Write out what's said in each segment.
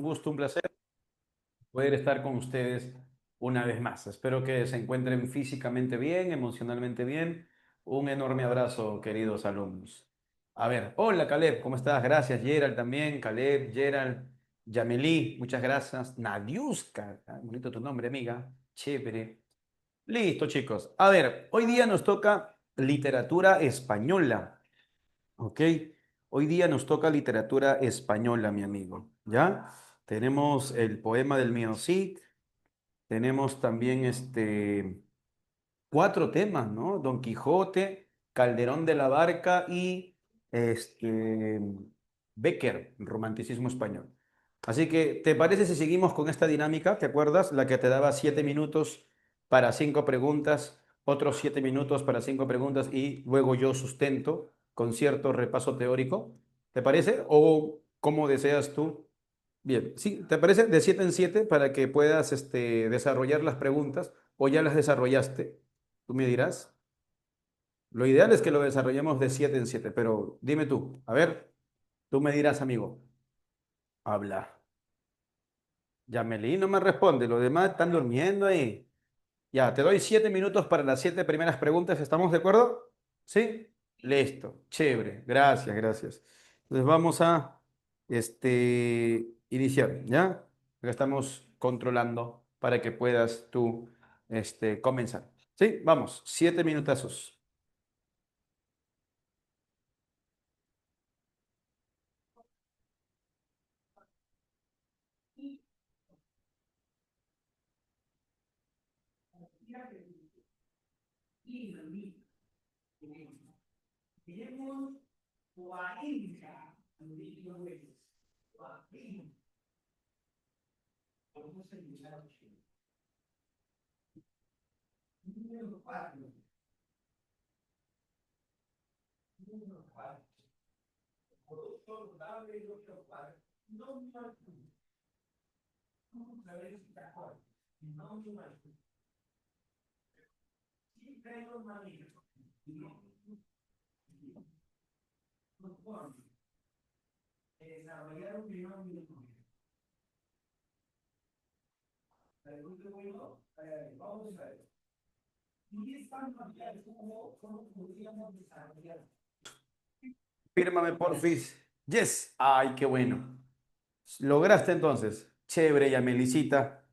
gusto, un placer poder estar con ustedes una vez más. Espero que se encuentren físicamente bien, emocionalmente bien. Un enorme abrazo, queridos alumnos. A ver, hola Caleb, ¿cómo estás? Gracias, Gerald también, Caleb, Gerald, Yameli, muchas gracias. Nadiuska, bonito tu nombre, amiga. Chévere. Listo, chicos. A ver, hoy día nos toca literatura española. ¿Ok? Hoy día nos toca literatura española, mi amigo. ¿Ya? Tenemos el poema del mío Cid, tenemos también cuatro temas, ¿no? Don Quijote, Calderón de la Barca y este, Bécquer, romanticismo español. Así que, ¿te parece si seguimos con esta dinámica? ¿Te acuerdas? La que te daba 7 minutos para 5 preguntas, otros 7 minutos para 5 preguntas y luego yo sustento con cierto repaso teórico. ¿Te parece? ¿O cómo deseas tú? Bien, sí, ¿te parece? De 7 en 7 para que puedas desarrollar las preguntas o ya las desarrollaste. Tú me dirás. Lo ideal es que lo desarrollemos de 7 en 7, pero dime tú, a ver, tú me dirás, amigo. Habla. Yamelí no me responde, los demás están durmiendo ahí. Ya, te doy 7 minutos para las 7 primeras preguntas, ¿estamos de acuerdo? ¿Sí? Listo, chévere, gracias, gracias. Entonces vamos a iniciar, ¿ya? Acá estamos controlando para que puedas tú comenzar. ¿Sí? Vamos, 7 minutazos. Fírmame, porfis. Yes. Ay, qué bueno. Lograste entonces. Chévere, ya Melisita.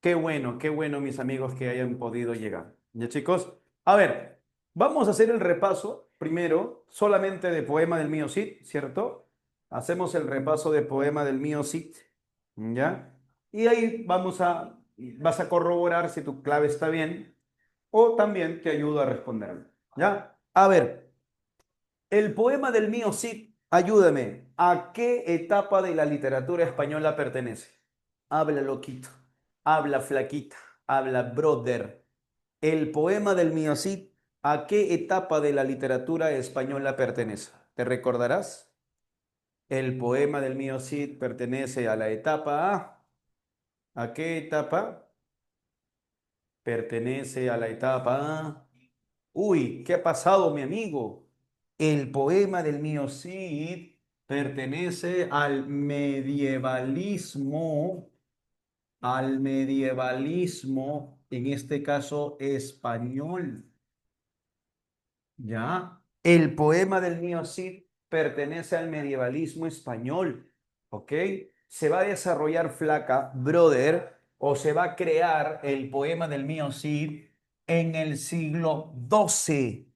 Qué bueno, mis amigos, que hayan podido llegar. Ya, chicos. A ver, vamos a hacer el repaso primero, solamente de poema del mío Cid, ¿cierto? Hacemos el repaso de poema del mío Cid, ¿ya? Y ahí vas a corroborar si tu clave está bien o también te ayudo a responderlo, ¿ya? A ver. El poema del mío Cid, ayúdame. ¿A qué etapa de la literatura española pertenece? Habla loquito, habla flaquita, habla brother. El poema del mío Cid, ¿a qué etapa de la literatura española pertenece? ¿Te recordarás? El poema del mío Cid pertenece a la etapa A. ¿A qué etapa? Pertenece a la etapa A. Uy, ¿qué ha pasado, mi amigo? El poema del mío Cid pertenece al medievalismo, en este caso español. ¿Ya? El poema del mío Cid pertenece al medievalismo español, ¿ok? Se va a desarrollar flaca, brother, o se va a crear el poema del mío Cid en el siglo XII,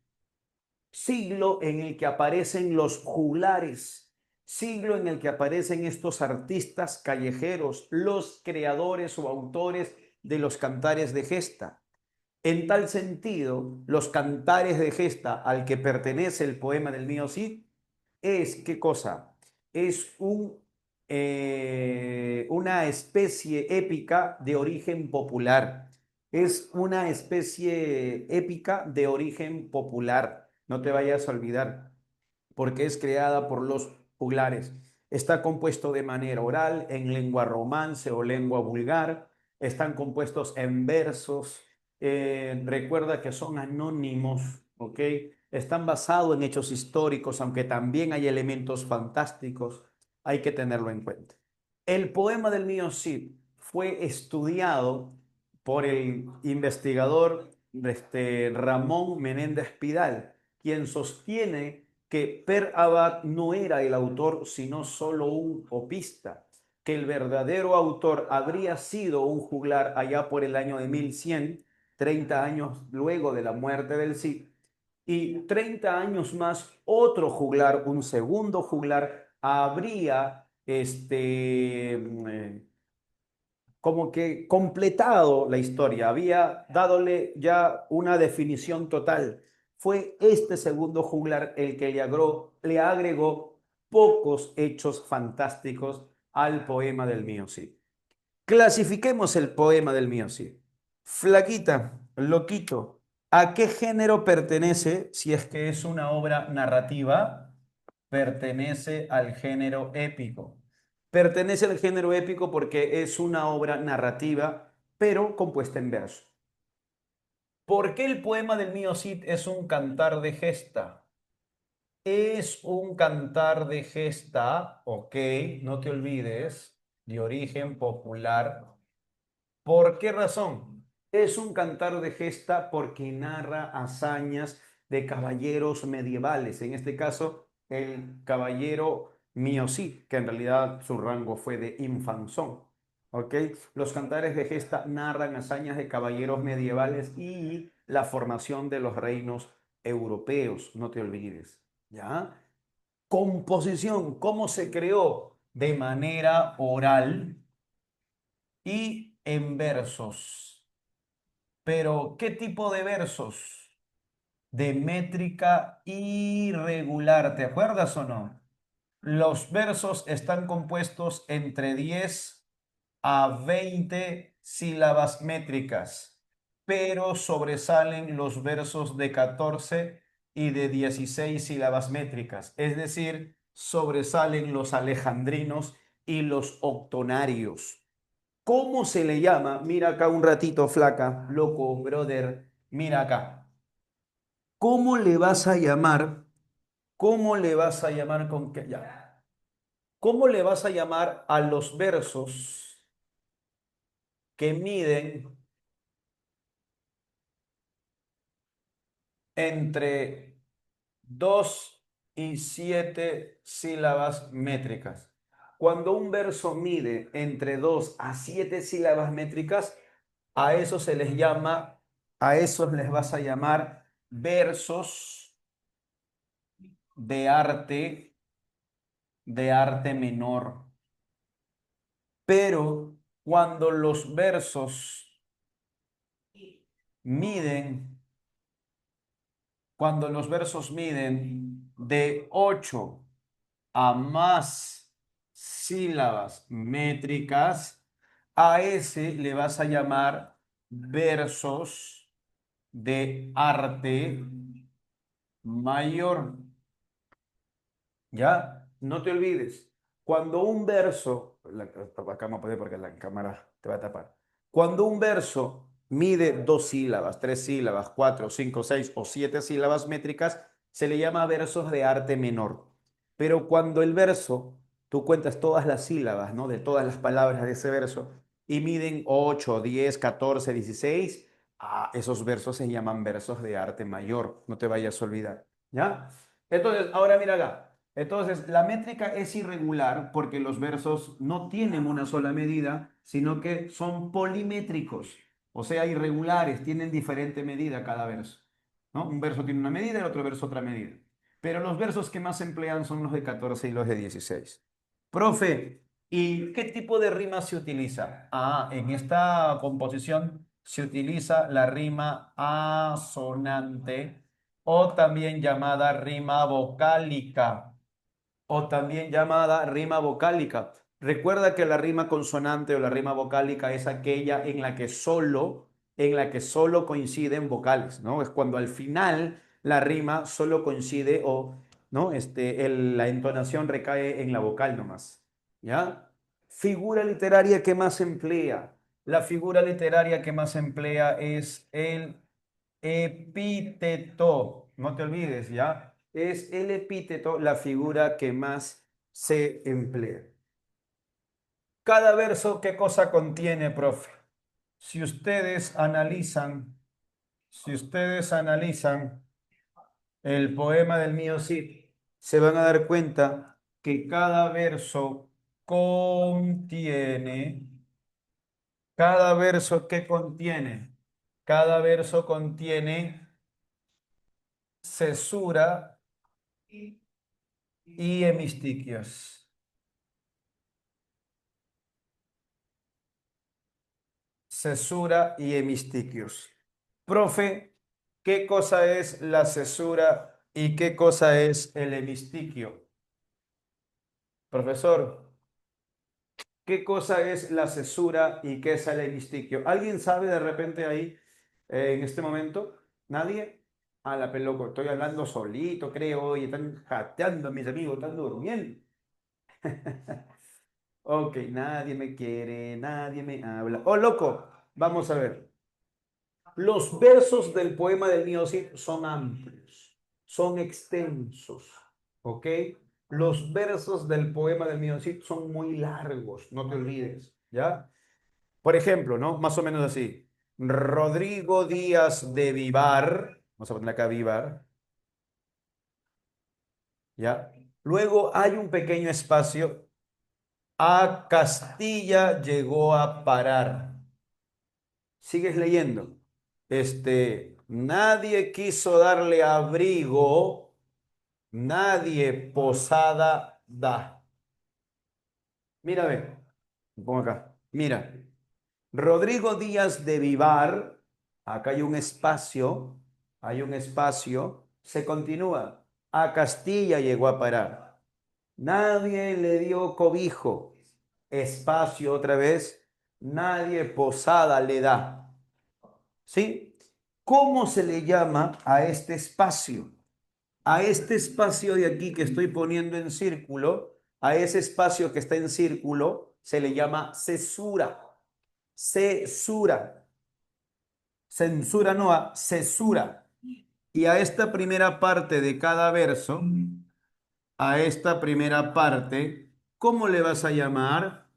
siglo en el que aparecen los juglares, siglo en el que aparecen estos artistas callejeros, los creadores o autores de los cantares de gesta. En tal sentido, los cantares de gesta al que pertenece el poema del mío Cid es, ¿qué cosa? Es una especie épica de origen popular. Es una especie épica de origen popular. No te vayas a olvidar, porque es creada por los juglares. Está compuesto de manera oral, en lengua romance o lengua vulgar. Están compuestos en versos. Recuerda que son anónimos, ¿ok? Están basados en hechos históricos, aunque también hay elementos fantásticos. Hay que tenerlo en cuenta. El poema del mío Cid fue estudiado por el investigador Ramón Menéndez Pidal, quien sostiene que Per Abad no era el autor, sino solo un copista, que el verdadero autor habría sido un juglar allá por el año de 1100, 30 años luego de la muerte del Cid, y 30 años más otro juglar, un segundo juglar, habría como que completado la historia, había dadole ya una definición total. Fue este segundo juglar el que le agregó pocos hechos fantásticos al poema del mío Cid. Clasifiquemos el poema del mío Cid. Flaquita, loquito, ¿a qué género pertenece si es que es una obra narrativa? Pertenece al género épico. Pertenece al género épico porque es una obra narrativa, pero compuesta en verso. ¿Por qué el poema del mío Cid es un cantar de gesta? Es un cantar de gesta, ok, no te olvides, de origen popular. ¿Por qué razón? Es un cantar de gesta porque narra hazañas de caballeros medievales, en este caso el caballero Miocid, que en realidad su rango fue de infanzón. ¿Ok? Los cantares de gesta narran hazañas de caballeros medievales y la formación de los reinos europeos, no te olvides. ¿Ya? Composición, ¿cómo se creó? De manera oral y en versos. Pero, ¿qué tipo de versos? De métrica irregular, ¿te acuerdas o no? Los versos están compuestos entre 10 a 20 sílabas métricas, pero sobresalen los versos de 14 y de 16 sílabas métricas, es decir, sobresalen los alejandrinos y los octonarios. ¿Cómo se le llama? Mira acá un ratito, flaca, loco, brother, mira acá. ¿Cómo le vas a llamar? ¿Cómo le vas a llamar con qué? Ya. ¿Cómo le vas a llamar a los versos que miden entre 2 y 7 sílabas métricas? Cuando un verso mide entre 2 a 7 sílabas métricas, a eso se les llama, a esos les vas a llamar versos de arte menor. Pero cuando los versos miden, cuando los versos miden de 8 a más sílabas métricas, a ese le vas a llamar versos de arte mayor. ¿Ya? No te olvides, cuando un verso, acá no puede porque la cámara te va a tapar. Cuando un verso mide 2 sílabas, 3 sílabas, 4, 5, 6 o 7 sílabas métricas, se le llama versos de arte menor. Pero cuando el verso, tú cuentas todas las sílabas, ¿no? De todas las palabras de ese verso y miden 8, 10, 14, 16, esos versos se llaman versos de arte mayor. No te vayas a olvidar, ¿ya? Entonces, ahora mira acá. Entonces, la métrica es irregular porque los versos no tienen una sola medida, sino que son polimétricos, o sea, irregulares, tienen diferente medida cada verso, ¿no? Un verso tiene una medida y el otro verso otra medida. Pero los versos que más se emplean son los de 14 y los de 16. Profe, ¿y qué tipo de rima se utiliza? En esta composición se utiliza la rima asonante o también llamada rima vocálica o también llamada rima vocálica. Recuerda que la rima consonante o la rima vocálica es aquella en la que solo coinciden vocales, ¿no? Es cuando al final la rima solo coincide o, ¿no? La entonación recae en la vocal nomás, ¿ya? Figura literaria que más se emplea. La figura literaria que más se emplea es el epíteto. No te olvides, ¿ya? Es el epíteto la figura que más se emplea. Cada verso, ¿qué cosa contiene, profe? Si ustedes analizan, si ustedes analizan el poema del mío Cid, se van a dar cuenta que cada verso contiene, cada verso que contiene, cada verso contiene cesura y hemistiquios. Cesura y hemistiquios. Profe, ¿qué cosa es la cesura y qué cosa es el hemistiquio? Profesor, ¿qué cosa es la cesura y qué es el hemistiquio? ¿Alguien sabe de repente ahí, en este momento? ¿Nadie? A la peloco, estoy hablando solito, creo, y están jateando mis amigos, están durmiendo. Ok, nadie me quiere, nadie me habla. Oh, loco, vamos a ver. Los versos del poema del Mío Cid son amplios, son extensos, ¿ok? Los versos del poema del Mío Cid son muy largos, no te olvides, ¿ya? Por ejemplo, ¿no? Más o menos así. Rodrigo Díaz de Vivar, vamos a poner acá Vivar, ¿ya? Luego hay un pequeño espacio. A Castilla llegó a parar. Sigues leyendo. Nadie quiso darle abrigo, nadie posada da. Mira, ve, me pongo acá. Mira, Rodrigo Díaz de Vivar, acá hay un espacio, se continúa. A Castilla llegó a parar. Nadie le dio cobijo, espacio otra vez, nadie posada le da. ¿Sí? ¿Cómo se le llama a este espacio? A este espacio de aquí que estoy poniendo en círculo, a ese espacio que está en círculo, se le llama cesura. Cesura. Censura no, a cesura. Y a esta primera parte de cada verso, a esta primera parte, ¿cómo le vas a llamar?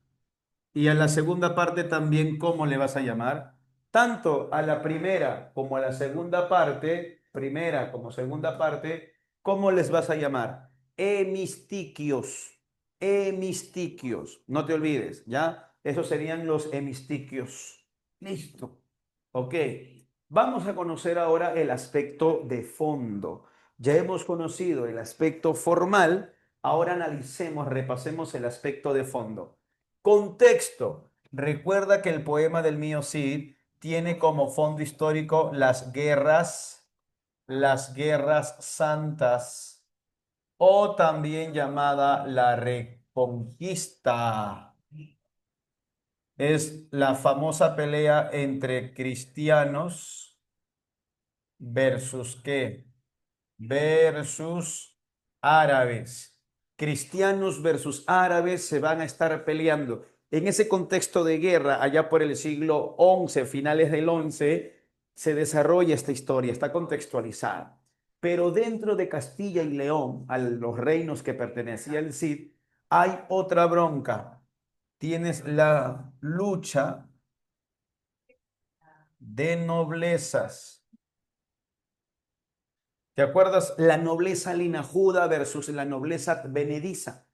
Y a la segunda parte también, ¿cómo le vas a llamar? Tanto a la primera como a la segunda parte, primera como segunda parte, ¿cómo les vas a llamar? Hemistiquios. Hemistiquios. No te olvides, ¿ya? Esos serían los hemistiquios. Listo. Ok. Vamos a conocer ahora el aspecto de fondo. Ya hemos conocido el aspecto formal, ahora analicemos, repasemos el aspecto de fondo. Contexto. Recuerda que el poema del mío Cid tiene como fondo histórico las guerras santas, o también llamada la Reconquista. Es la famosa pelea entre cristianos versus ¿qué? Versus árabes. Cristianos versus árabes se van a estar peleando. En ese contexto de guerra, allá por el siglo XI, finales del XI, se desarrolla esta historia, está contextualizada. Pero dentro de Castilla y León, a los reinos que pertenecía el Cid, hay otra bronca. Tienes la lucha de noblezas. ¿Te acuerdas? La nobleza linajuda versus la nobleza advenediza.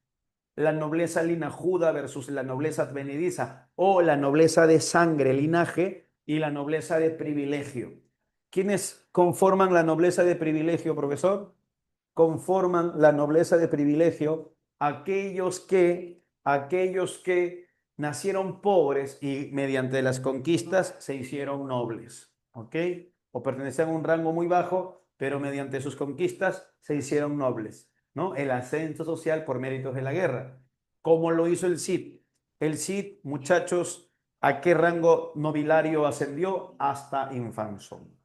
La nobleza linajuda versus la nobleza advenediza. O la nobleza de sangre, linaje, y la nobleza de privilegio. ¿Quiénes conforman la nobleza de privilegio, profesor? Conforman la nobleza de privilegio aquellos que nacieron pobres y mediante las conquistas se hicieron nobles, ¿ok? O pertenecían a un rango muy bajo, pero mediante sus conquistas se hicieron nobles, ¿no? El ascenso social por méritos de la guerra. ¿Cómo lo hizo el Cid? El Cid, muchachos, ¿a qué rango nobiliario ascendió? Hasta infanzón.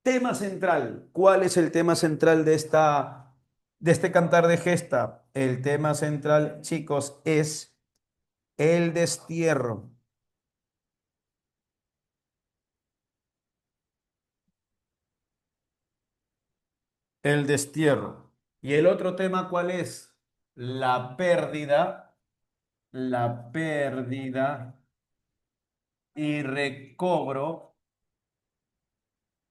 Tema central. ¿Cuál es el tema central de este cantar de gesta? El tema central, chicos, es el destierro. El destierro. ¿Y el otro tema cuál es? La pérdida la pérdida y recobro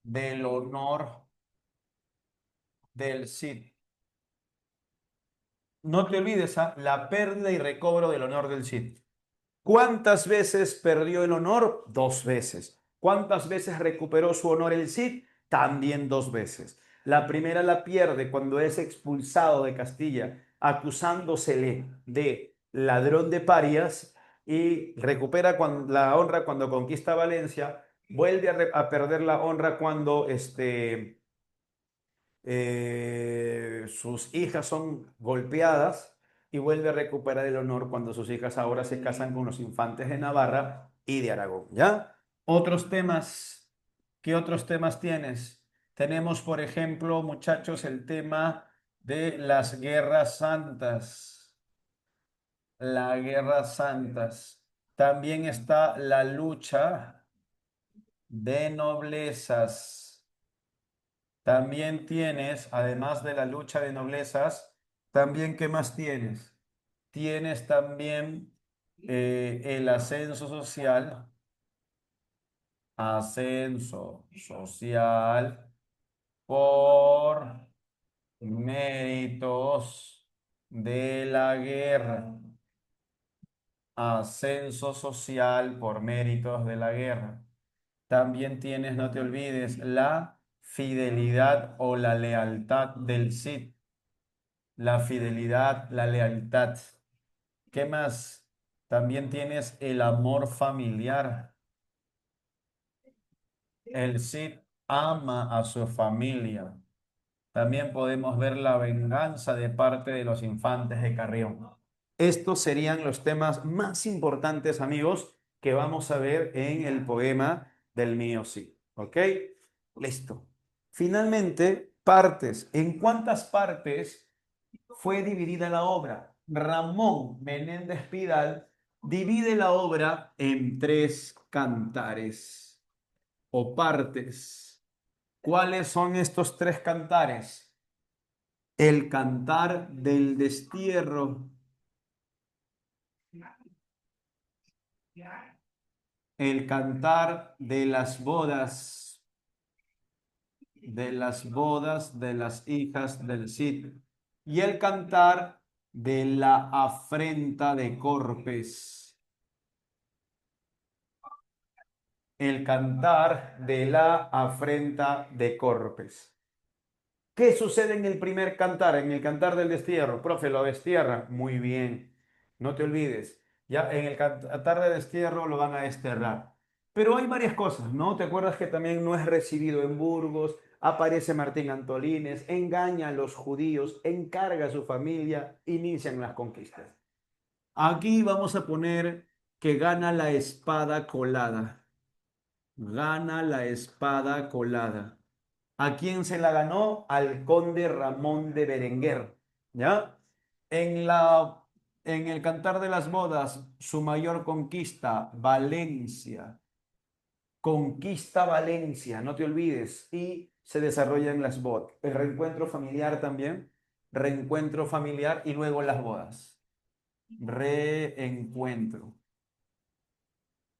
del honor del Cid. No te olvides, ¿ah? La pérdida y recobro del honor del Cid. ¿Cuántas veces perdió el honor? Dos veces. ¿Cuántas veces recuperó su honor el Cid? También dos veces. La primera la pierde cuando es expulsado de Castilla, acusándosele de ladrón de parias, y recupera la honra cuando conquista Valencia. Vuelve a perder la honra cuando sus hijas son golpeadas, y vuelve a recuperar el honor cuando sus hijas ahora se casan con los infantes de Navarra y de Aragón, ¿ya? Otros temas, ¿qué otros temas tienes? Tenemos, por ejemplo, muchachos, el tema de las guerras santas. Las guerras santas. También está la lucha de noblezas. También tienes, además de la lucha de noblezas, también, ¿qué más tienes? Tienes también el ascenso social por méritos de la guerra. Ascenso social por méritos de la guerra. También tienes, no te olvides, la fidelidad o la lealtad del Cid. La fidelidad, la lealtad. ¿Qué más? También tienes el amor familiar. El Cid ama a su familia. También podemos ver la venganza de parte de los infantes de Carrión. Estos serían los temas más importantes, amigos, que vamos a ver en el poema del mío Cid. ¿Ok? Listo. Finalmente, partes. ¿En cuántas partes fue dividida la obra? Ramón Menéndez Pidal divide la obra en tres cantares o partes. ¿Cuáles son estos tres cantares? El cantar del destierro, el cantar de las hijas del Cid, y el cantar de la afrenta de Corpes. El cantar de la afrenta de Corpes. ¿Qué sucede en el primer cantar, en el cantar del destierro? Profe, lo destierra. Muy bien, no te olvides. Ya en el cantar de destierro lo van a desterrar. Pero hay varias cosas, ¿no? ¿Te acuerdas que también no es recibido en Burgos? Aparece Martín Antolínez, engaña a los judíos, encarga a su familia, inician las conquistas. Aquí vamos a poner que gana la espada colada. Gana la espada colada. ¿A quién se la ganó? Al conde Ramón de Berenguer, ¿ya? En la, en el Cantar de las Bodas, su mayor conquista, Valencia. Conquista Valencia, no te olvides, y se desarrolla en las bodas. El reencuentro familiar también, reencuentro familiar y luego las bodas. Reencuentro.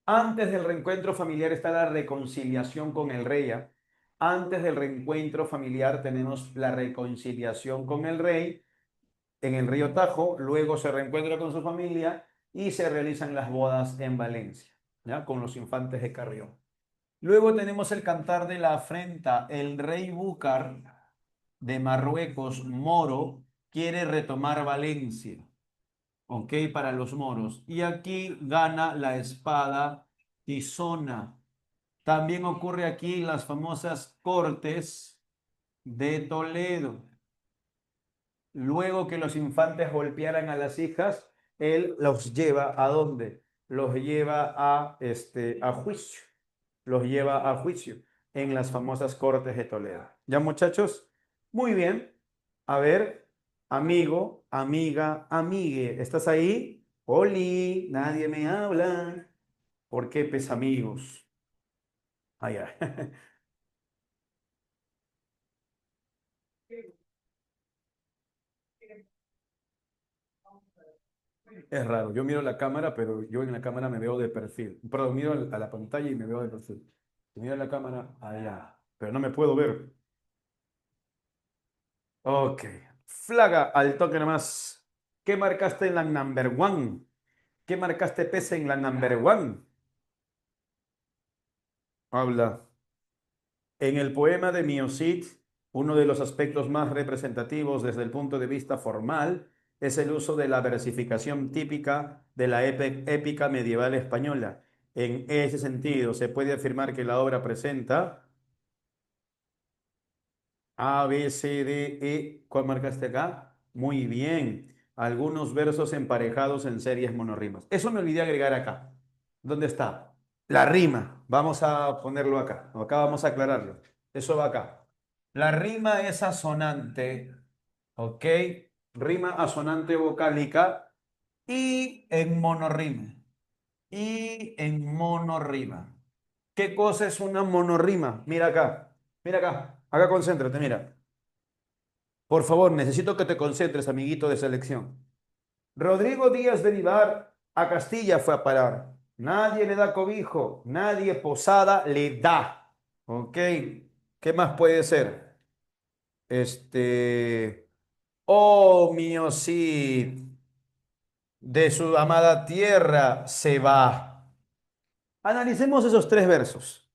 Antes del reencuentro familiar está la reconciliación con el rey. ¿Ah? Antes del reencuentro familiar tenemos la reconciliación con el rey en el río Tajo, luego se reencuentra con su familia y se realizan las bodas en Valencia, ¿ya? Con los infantes de Carrión. Luego tenemos el cantar de la afrenta. El rey Búcar de Marruecos, moro, quiere retomar Valencia, ¿ok? Para los moros. Y aquí gana la espada tizona. También ocurre aquí en las famosas Cortes de Toledo. Luego que los infantes golpearan a las hijas, él los lleva ¿a dónde? Los lleva a juicio. Los lleva a juicio en las famosas Cortes de Toledo. ¿Ya, muchachos? Muy bien. A ver, amigo, amiga, amigue, ¿estás ahí? Oli, nadie me habla. ¿Por qué, pues, amigos? Allá. Es raro, yo miro la cámara, pero yo en la cámara me veo de perfil. Perdón, miro a la pantalla y me veo de perfil. Miro la cámara allá, pero no me puedo ver. Ok. Flaga al toque nomás. ¿Qué marcaste en la number one? ¿Qué marcaste pese en la number one? Habla. En el poema de Miocid, uno de los aspectos más representativos desde el punto de vista formal es el uso de la versificación típica de la épica medieval española. En ese sentido, se puede afirmar que la obra presenta A, B, C, D, E. ¿Cuál marcaste acá? Muy bien. Algunos versos emparejados en series monorrimas. Eso me olvidé agregar acá. ¿Dónde está? La rima. Vamos a ponerlo acá. Acá vamos a aclararlo. Eso va acá. La rima es asonante, ¿ok? Rima asonante vocálica y en monorrima. Y en monorrima. ¿Qué cosa es una monorrima? Mira acá. Mira acá. Acá concéntrate, mira. Por favor, necesito que te concentres, amiguito de selección. Rodrigo Díaz de Vivar a Castilla fue a parar. Nadie le da cobijo, nadie posada le da. ¿Ok? ¿Qué más puede ser? Oh, mío Cid, de su amada tierra se va. Analicemos esos tres versos.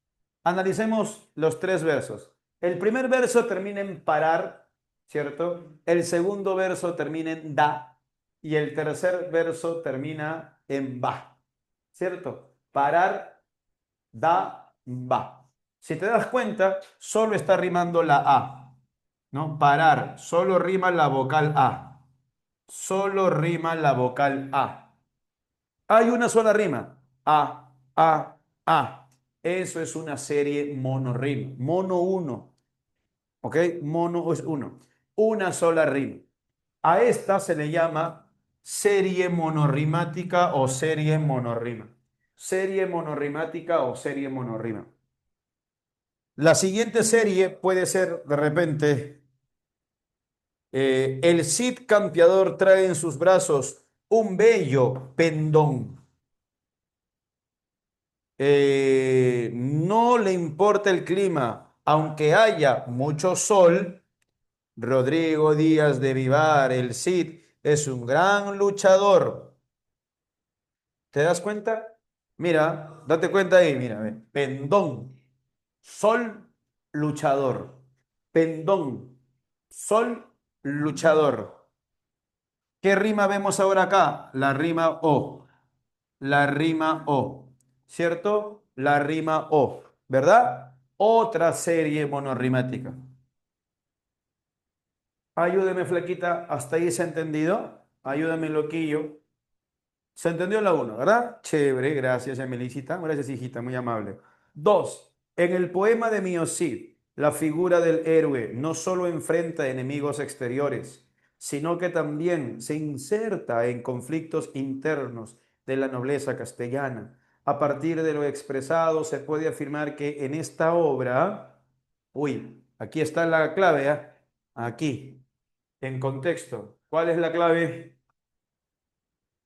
Analicemos los tres versos. El primer verso termina en parar, ¿cierto? El segundo verso termina en da y el tercer verso termina en va, ¿cierto? Parar, da, va. Si te das cuenta, solo está rimando la A, ¿no? Parar, solo rima la vocal A. Solo rima la vocal A. Hay una sola rima. A, A, A. Eso es una serie monorrima. Mono uno. ¿Ok? Mono es uno. Una sola rima. A esta se le llama serie monorrimática o serie monorrima. Serie monorrimática o serie monorrima. La siguiente serie puede ser de repente, el Cid campeador trae en sus brazos un bello pendón. No le importa el clima, aunque haya mucho sol. Rodrigo Díaz de Vivar, el Cid, es un gran luchador. ¿Te das cuenta? Mira, date cuenta ahí, mira, ve. Pendón, sol, luchador. Pendón, sol, luchador. ¿Qué rima vemos ahora acá? La rima O. La rima O, ¿cierto? La rima O, ¿verdad? Otra serie monorrimática. Ayúdeme, flaquita, ¿hasta ahí se ha entendido? Ayúdame, loquillo. Se entendió la uno, ¿verdad? Chévere, gracias, Emelicita. Gracias, hijita, muy amable. Dos, en el poema de Mio Cid, la figura del héroe no solo enfrenta enemigos exteriores, sino que también se inserta en conflictos internos de la nobleza castellana. A partir de lo expresado, se puede afirmar que en esta obra, uy, aquí está la clave, ¿ah? Aquí, en contexto. ¿Cuál es la clave?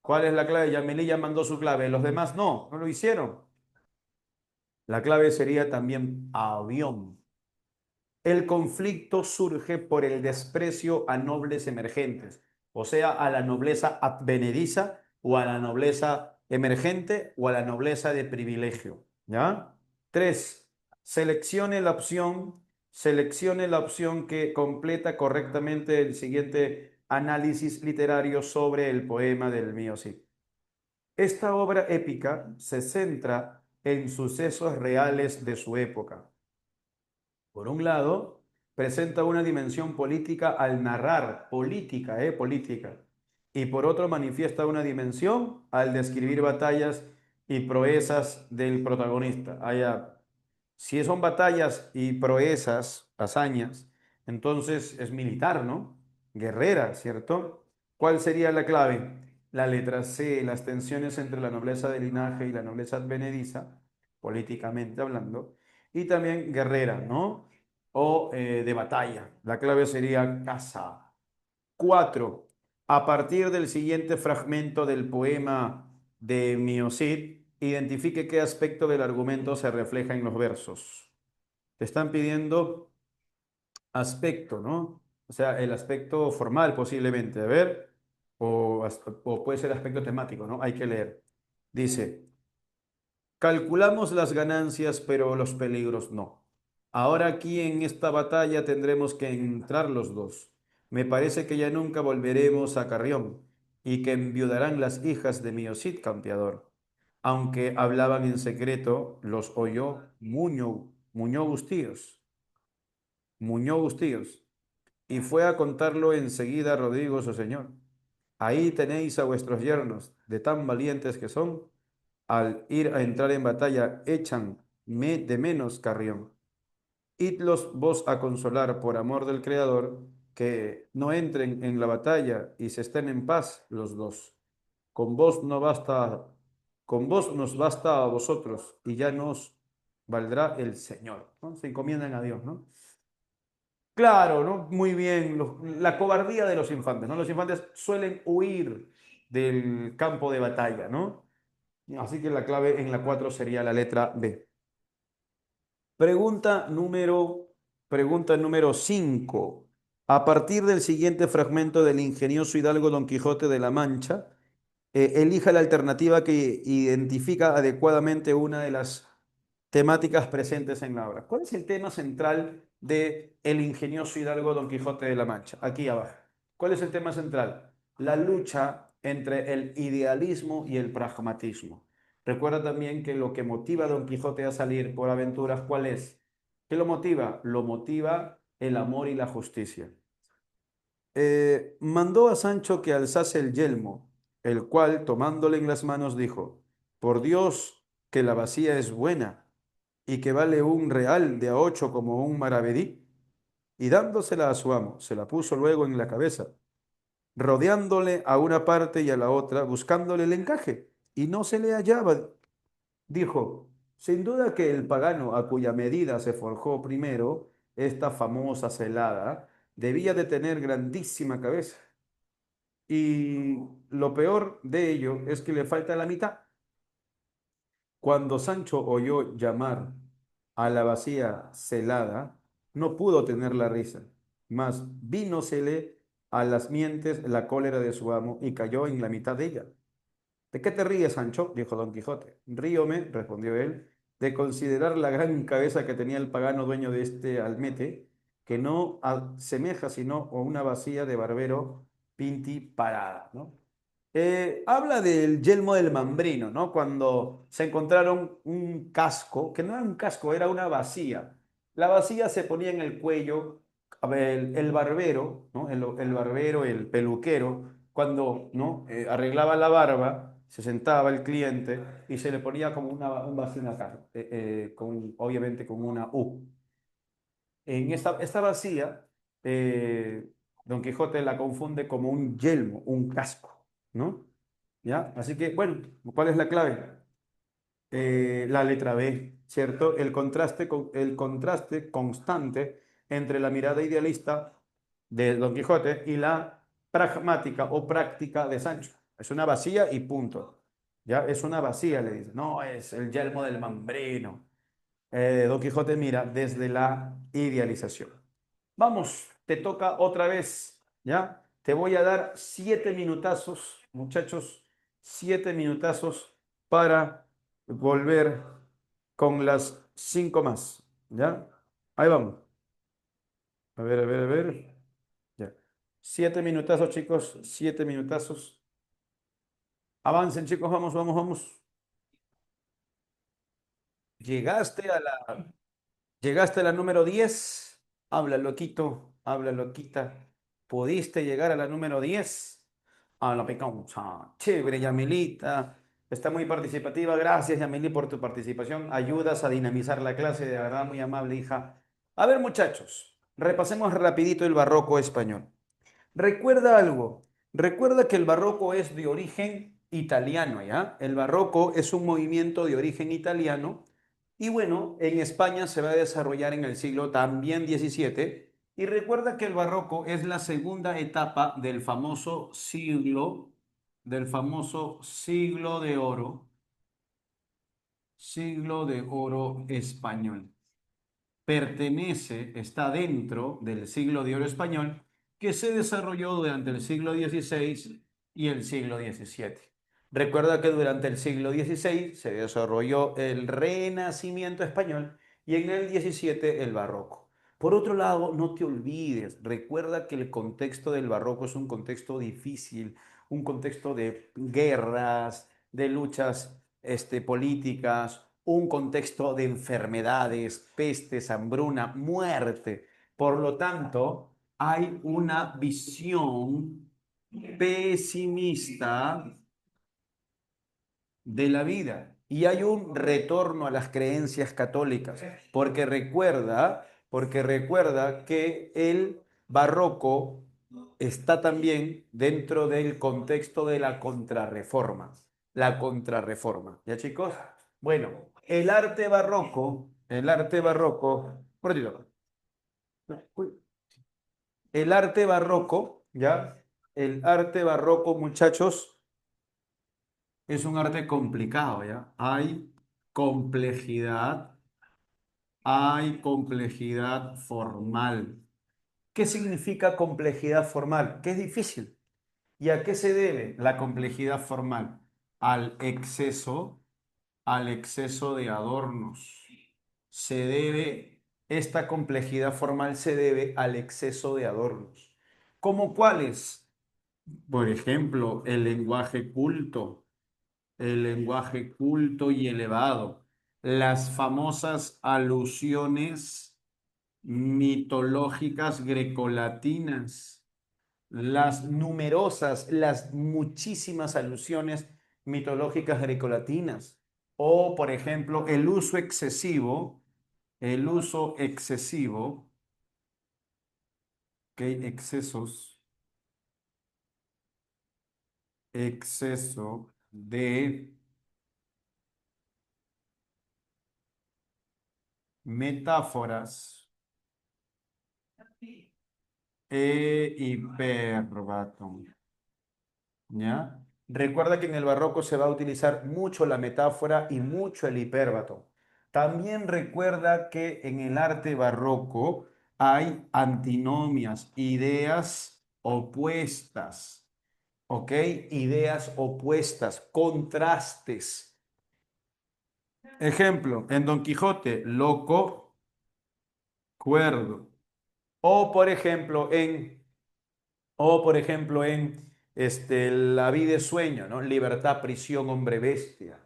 ¿Cuál es la clave? Yamilí ya mandó su clave. Los demás no lo hicieron. La clave sería también avión. El conflicto surge por el desprecio a nobles emergentes, o sea, a la nobleza advenediza o a la nobleza emergente o a la nobleza de privilegio. ¿Ya? Tres, seleccione la opción, seleccione la opción que completa correctamente el siguiente análisis literario sobre el poema del mío sí. Esta obra épica se centra en sucesos reales de su época. Por un lado, presenta una dimensión política al narrar, política, política. Y por otro, manifiesta una dimensión al describir batallas y proezas del protagonista. Allá, si son batallas y proezas, hazañas, entonces es militar, ¿no? Guerrera, ¿cierto? ¿Cuál sería la clave? La letra C, las tensiones entre la nobleza de linaje y la nobleza advenediza, políticamente hablando, y también guerrera, ¿no? O de batalla. La clave sería casa. Cuatro. A partir del siguiente fragmento del poema de Miocid, identifique qué aspecto del argumento se refleja en los versos. Te están pidiendo aspecto, ¿no? O sea, el aspecto formal posiblemente, a ver, o puede ser aspecto temático, ¿no? Hay que leer. Dice, calculamos las ganancias, pero los peligros no. Ahora aquí en esta batalla tendremos que entrar los dos. Me parece que ya nunca volveremos a Carrión y que enviudarán las hijas de Miocid campeador. Aunque hablaban en secreto, los oyó Muñoz Bustíos, y fue a contarlo enseguida a Rodrigo su señor. Ahí tenéis a vuestros yernos, de tan valientes que son, al ir a entrar en batalla, echan de menos Carrión. Idlos vos a consolar por amor del Creador, que no entren en la batalla y se estén en paz los dos. Con vos no basta, con vos nos basta a vosotros y ya nos valdrá el Señor, ¿no? Se encomiendan a Dios, ¿no? Claro, ¿no? Muy bien. La cobardía de los infantes, ¿no? Los infantes suelen huir del campo de batalla, ¿no? Así que la clave en la 4 sería la letra B. Pregunta número, pregunta número 5. A partir del siguiente fragmento del ingenioso hidalgo Don Quijote de la Mancha, elija la alternativa que identifica adecuadamente una de las temáticas presentes en la obra. ¿Cuál es el tema central de El ingenioso hidalgo Don Quijote de la Mancha? Aquí abajo. ¿Cuál es el tema central? La lucha entre el idealismo y el pragmatismo. Recuerda también que lo que motiva a Don Quijote a salir por aventuras, ¿cuál es? ¿Qué lo motiva? Lo motiva el amor y la justicia. Mandó a Sancho que alzase el yelmo, el cual, tomándole en las manos, dijo, por Dios, que la bacía es buena y que vale un real de a 8 como un maravedí, y dándosela a su amo, se la puso luego en la cabeza, rodeándole a una parte y a la otra, buscándole el encaje, y no se le hallaba. Dijo, sin duda que el pagano a cuya medida se forjó primero esta famosa celada, debía de tener grandísima cabeza. Y lo peor de ello es que le falta la mitad. Cuando Sancho oyó llamar a la vacía celada, no pudo tener la risa, mas vínosele a las mientes la cólera de su amo y cayó en la mitad de ella. ¿De qué te ríes, Sancho? Dijo Don Quijote. Ríome, respondió él, de considerar la gran cabeza que tenía el pagano dueño de este almete, que no asemeja sino a una vacía de barbero pinti parada, ¿no? Habla del yelmo del Mambrino, ¿no? Cuando se encontraron un casco, que no era un casco, era una vacía. La vacía se ponía en el cuello, a ver, el barbero, ¿no? El barbero, el peluquero, cuando, ¿no? Arreglaba la barba, se sentaba el cliente y se le ponía como un vacío acá, obviamente con una U. En esta vacía, Don Quijote la confunde como un yelmo, un casco, ¿no? ¿Ya? Así que, bueno, ¿cuál es la clave? La letra B, ¿cierto? El contraste constante entre la mirada idealista de Don Quijote y la pragmática o práctica de Sancho. Es una vacía y punto. ¿Ya? Es una vacía, le dice. No, es el yelmo del Mambrino. Don Quijote mira desde la idealización. Vamos, te toca otra vez, ¿ya? Te voy a dar 7 minutazos, muchachos, 7 minutazos para volver con las 5 más, ¿ya? Ahí vamos. A ver, a ver, a ver. Ya. 7 minutazos, chicos, 7 minutazos. Avancen, chicos, vamos, vamos, vamos. Llegaste a la Llegaste a la número 10. Habla, loquito. Habla, loquita. ¿Pudiste llegar a la número 10? A la peconcha. Chévere, Yamilita. Está muy participativa. Gracias, Yamili, por tu participación. Ayudas a dinamizar la clase. De verdad, muy amable, hija. A ver, muchachos. Repasemos rapidito el barroco español. Recuerda algo. Recuerda que el barroco es de origen italiano, ¿ya? El barroco es un movimiento de origen italiano y bueno, en España se va a desarrollar en el siglo también XVII Y recuerda que el barroco es la segunda etapa del famoso siglo de oro español. Está dentro del siglo de oro español que se desarrolló durante el siglo XVI y el siglo XVII. Recuerda que durante el siglo XVI se desarrolló el Renacimiento español y en el XVII el Barroco. Por otro lado, no te olvides, recuerda que el contexto del Barroco es un contexto difícil, un contexto de guerras, de luchas políticas, un contexto de enfermedades, pestes, hambruna, muerte. Por lo tanto, hay una visión pesimista de la vida y hay un retorno a las creencias católicas, porque recuerda que el barroco está también dentro del contexto de la contrarreforma, ¿ya chicos? Bueno, por Dios, el arte barroco, ¿ya? El arte barroco, muchachos, es un arte complicado, ¿ya? Complejidad, hay complejidad formal. ¿Qué significa complejidad formal? Que es difícil. ¿Y a qué se debe la complejidad formal? Al exceso, al exceso de adornos. Se debe, esta complejidad formal se debe al exceso de adornos. ¿Cómo cuáles? Por ejemplo, el lenguaje culto y elevado, las famosas alusiones mitológicas grecolatinas, las muchísimas alusiones mitológicas grecolatinas, o por ejemplo, el uso excesivo, que hay exceso de metáforas hiperbatón. ¿Ya? Recuerda que en el barroco se va a utilizar mucho la metáfora y mucho el hipérbato. También recuerda que en el arte barroco hay antinomias, ideas opuestas, ¿ok? Ideas opuestas, contrastes. Ejemplo, en Don Quijote, loco, cuerdo. O por ejemplo, La vida es sueño, ¿no? Libertad, prisión, hombre bestia.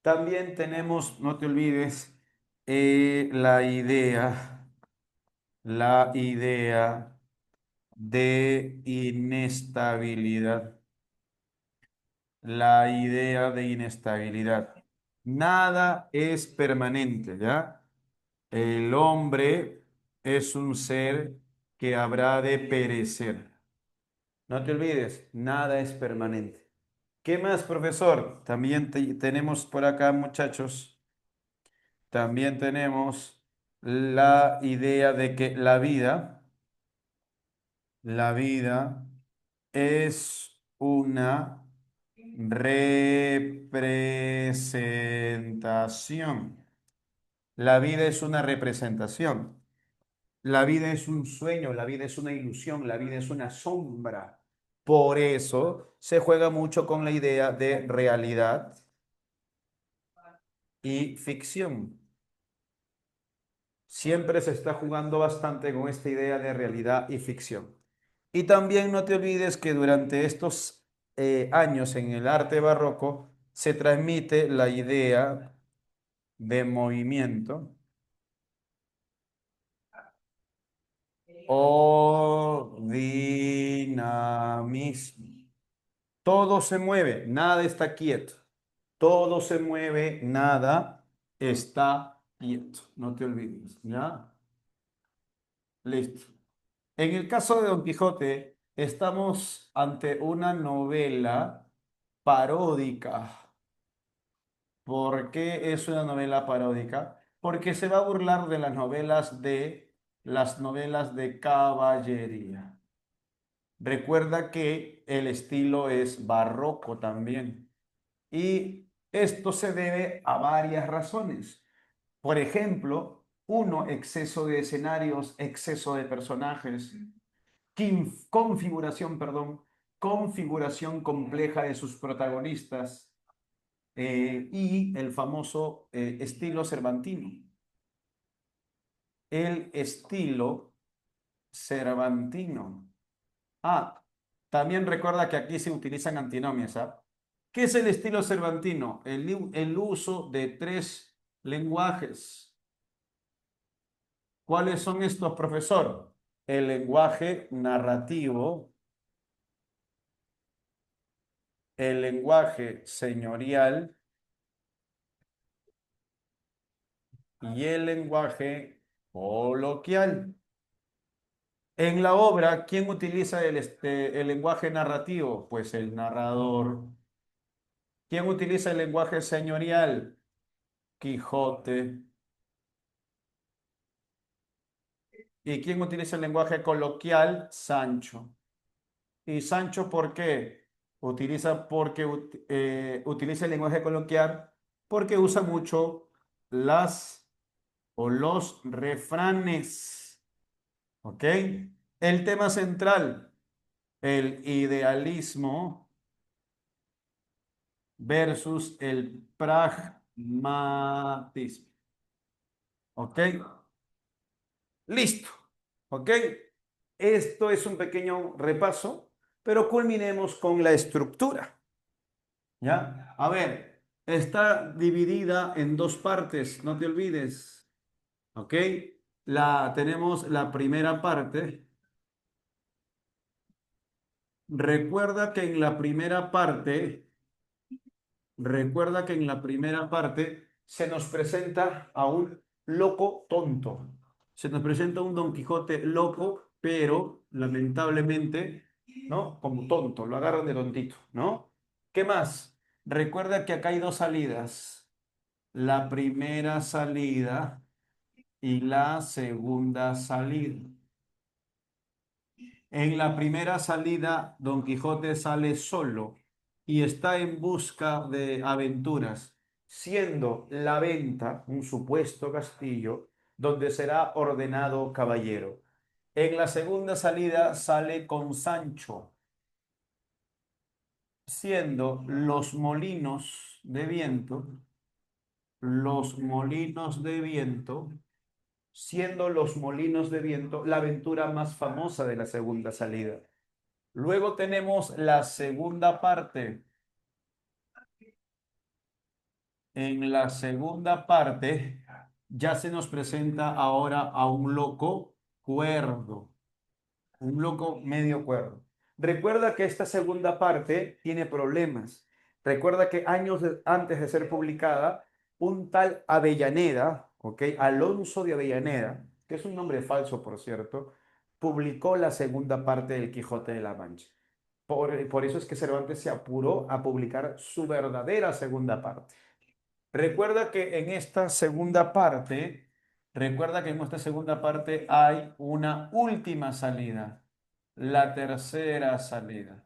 También tenemos, no te olvides, la idea de inestabilidad. La idea de inestabilidad. Nada es permanente, ¿ya? El hombre es un ser que habrá de perecer. No te olvides, nada es permanente. ¿Qué más, profesor? También tenemos por acá, muchachos, también tenemos la idea de que la vida es una representación. La vida es una representación. La vida es un sueño, la vida es una ilusión, la vida es una sombra. Por eso se juega mucho con la idea de realidad y ficción. Siempre se está jugando bastante con esta idea de realidad y ficción. Y también no te olvides que durante estos años en el arte barroco se transmite la idea de movimiento o dinamismo. Todo se mueve, nada está quieto. Todo se mueve, nada está quieto. No te olvides, ¿ya? Listo. En el caso de Don Quijote, estamos ante una novela paródica. ¿Por qué es una novela paródica? Porque se va a burlar de las novelas de las novelas de caballería. Recuerda que el estilo es barroco también. Y esto se debe a varias razones. Por ejemplo, uno, exceso de escenarios, exceso de personajes, configuración, perdón, configuración compleja de sus protagonistas y el famoso estilo cervantino. El estilo cervantino. Ah, también recuerda que aquí se utilizan antinomias, ¿ah? ¿Qué es el estilo cervantino? El uso de tres lenguajes. ¿Cuáles son estos, profesor? El lenguaje narrativo, el lenguaje señorial y el lenguaje coloquial. En la obra, ¿quién utiliza el lenguaje narrativo? Pues el narrador. ¿Quién utiliza el lenguaje señorial? Quijote. ¿Y quién utiliza el lenguaje coloquial? Sancho. ¿Y Sancho por qué? Utiliza el lenguaje coloquial porque usa mucho las o los refranes. ¿Ok? El tema central, el idealismo versus el pragmatismo. ¿Ok? Listo. ¿Ok? Esto es un pequeño repaso, pero culminemos con la estructura. ¿Ya? A ver, está dividida en dos partes, no te olvides. ¿Ok? Tenemos la primera parte. Recuerda que en la primera parte, recuerda que en la primera parte se nos presenta a un loco tonto. Se nos presenta un Don Quijote loco, pero lamentablemente, ¿no? Como tonto, lo agarran de tontito, ¿no? ¿Qué más? Recuerda que acá hay dos salidas. La primera salida y la segunda salida. En la primera salida, Don Quijote sale solo y está en busca de aventuras, siendo la venta un supuesto castillo donde será ordenado caballero. En la segunda salida sale con Sancho, siendo los molinos de viento, siendo los molinos de viento la aventura más famosa de la segunda salida. Luego tenemos la segunda parte. En la segunda parte ya se nos presenta ahora a un loco cuerdo, un loco medio cuerdo. Recuerda que esta segunda parte tiene problemas. Recuerda que antes de ser publicada, un tal Avellaneda, ¿ok? Alonso de Avellaneda, que es un nombre falso, por cierto, publicó la segunda parte del Quijote de la Mancha. Por eso es que Cervantes se apuró a publicar su verdadera segunda parte. Recuerda que en esta segunda parte, recuerda que en esta segunda parte hay una última salida, la tercera salida.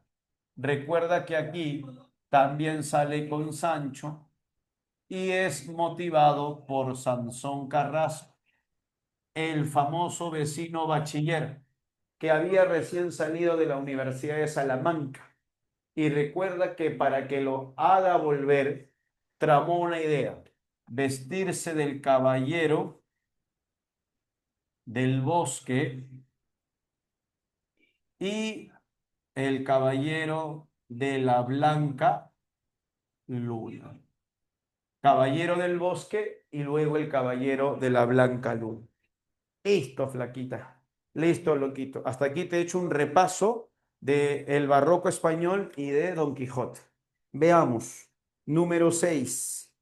Recuerda que aquí también sale con Sancho y es motivado por Sansón Carrasco, el famoso vecino bachiller que había recién salido de la Universidad de Salamanca. Y recuerda que para que lo haga volver, tramó una idea, vestirse del caballero del bosque y el caballero de la blanca luna. Caballero del bosque y luego el caballero de la blanca luna. Listo, flaquita. Listo, loquito. Hasta aquí te he hecho un repaso de el barroco español y de Don Quijote. Veamos. Número 6.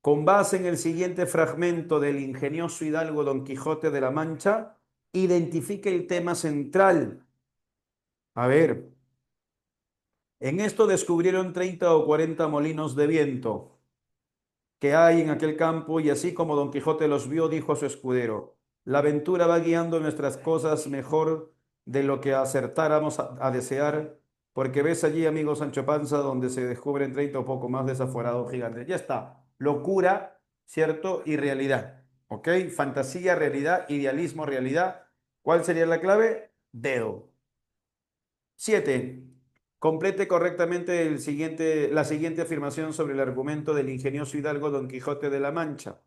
Con base en el siguiente fragmento del ingenioso hidalgo Don Quijote de la Mancha, identifique el tema central. A ver, en esto descubrieron 30 o 40 molinos de viento que hay en aquel campo y así como Don Quijote los vio, dijo a su escudero, La aventura va guiando nuestras cosas mejor de lo que acertáramos a desear, porque ves allí, amigo Sancho Panza, donde se descubren 30 o poco más desaforados gigantes. Ya está. Locura, ¿cierto? Y realidad. ¿Ok? Fantasía, realidad, idealismo, realidad. ¿Cuál sería la clave? Dedo. 7. Complete correctamente la siguiente afirmación sobre el argumento del ingenioso hidalgo Don Quijote de la Mancha.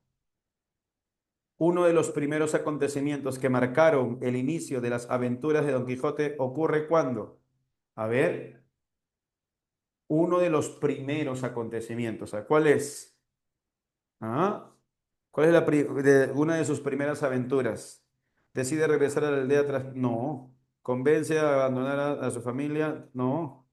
Uno de los primeros acontecimientos que marcaron el inicio de las aventuras de Don Quijote ocurre cuando, a ver, uno de los primeros acontecimientos, ¿cuál es? ¿Ah? ¿Cuál es una de sus primeras aventuras? ¿Decide regresar a la aldea tras? No. ¿Convence a abandonar a su familia? No.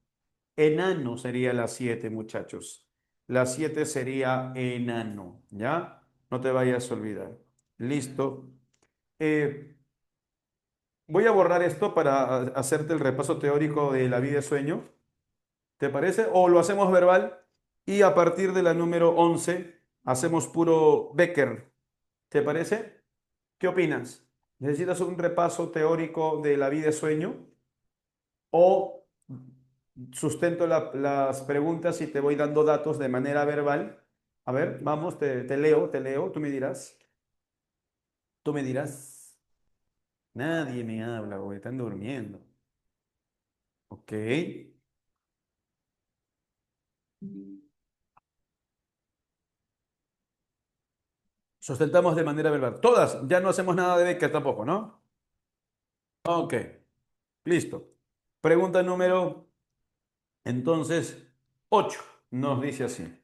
Enano sería la 7, muchachos. La 7 sería enano, ¿ya? No te vayas a olvidar. Listo. Eh, Voy a borrar esto para hacerte el repaso teórico de la vida y sueño. ¿Te parece? O lo hacemos verbal y a partir de la número 11 hacemos puro Becker. ¿Te parece? ¿Qué opinas? ¿Necesitas un repaso teórico de la vida y sueño? ¿O sustento las preguntas y te voy dando datos de manera verbal? A ver, vamos, te leo, tú me dirás. Nadie me habla, güey, están durmiendo. Ok. Sustentamos de manera verbal. Todas, ya no hacemos nada de Becker tampoco, ¿no? Ok, listo. Pregunta número, entonces, 8. Nos dice así.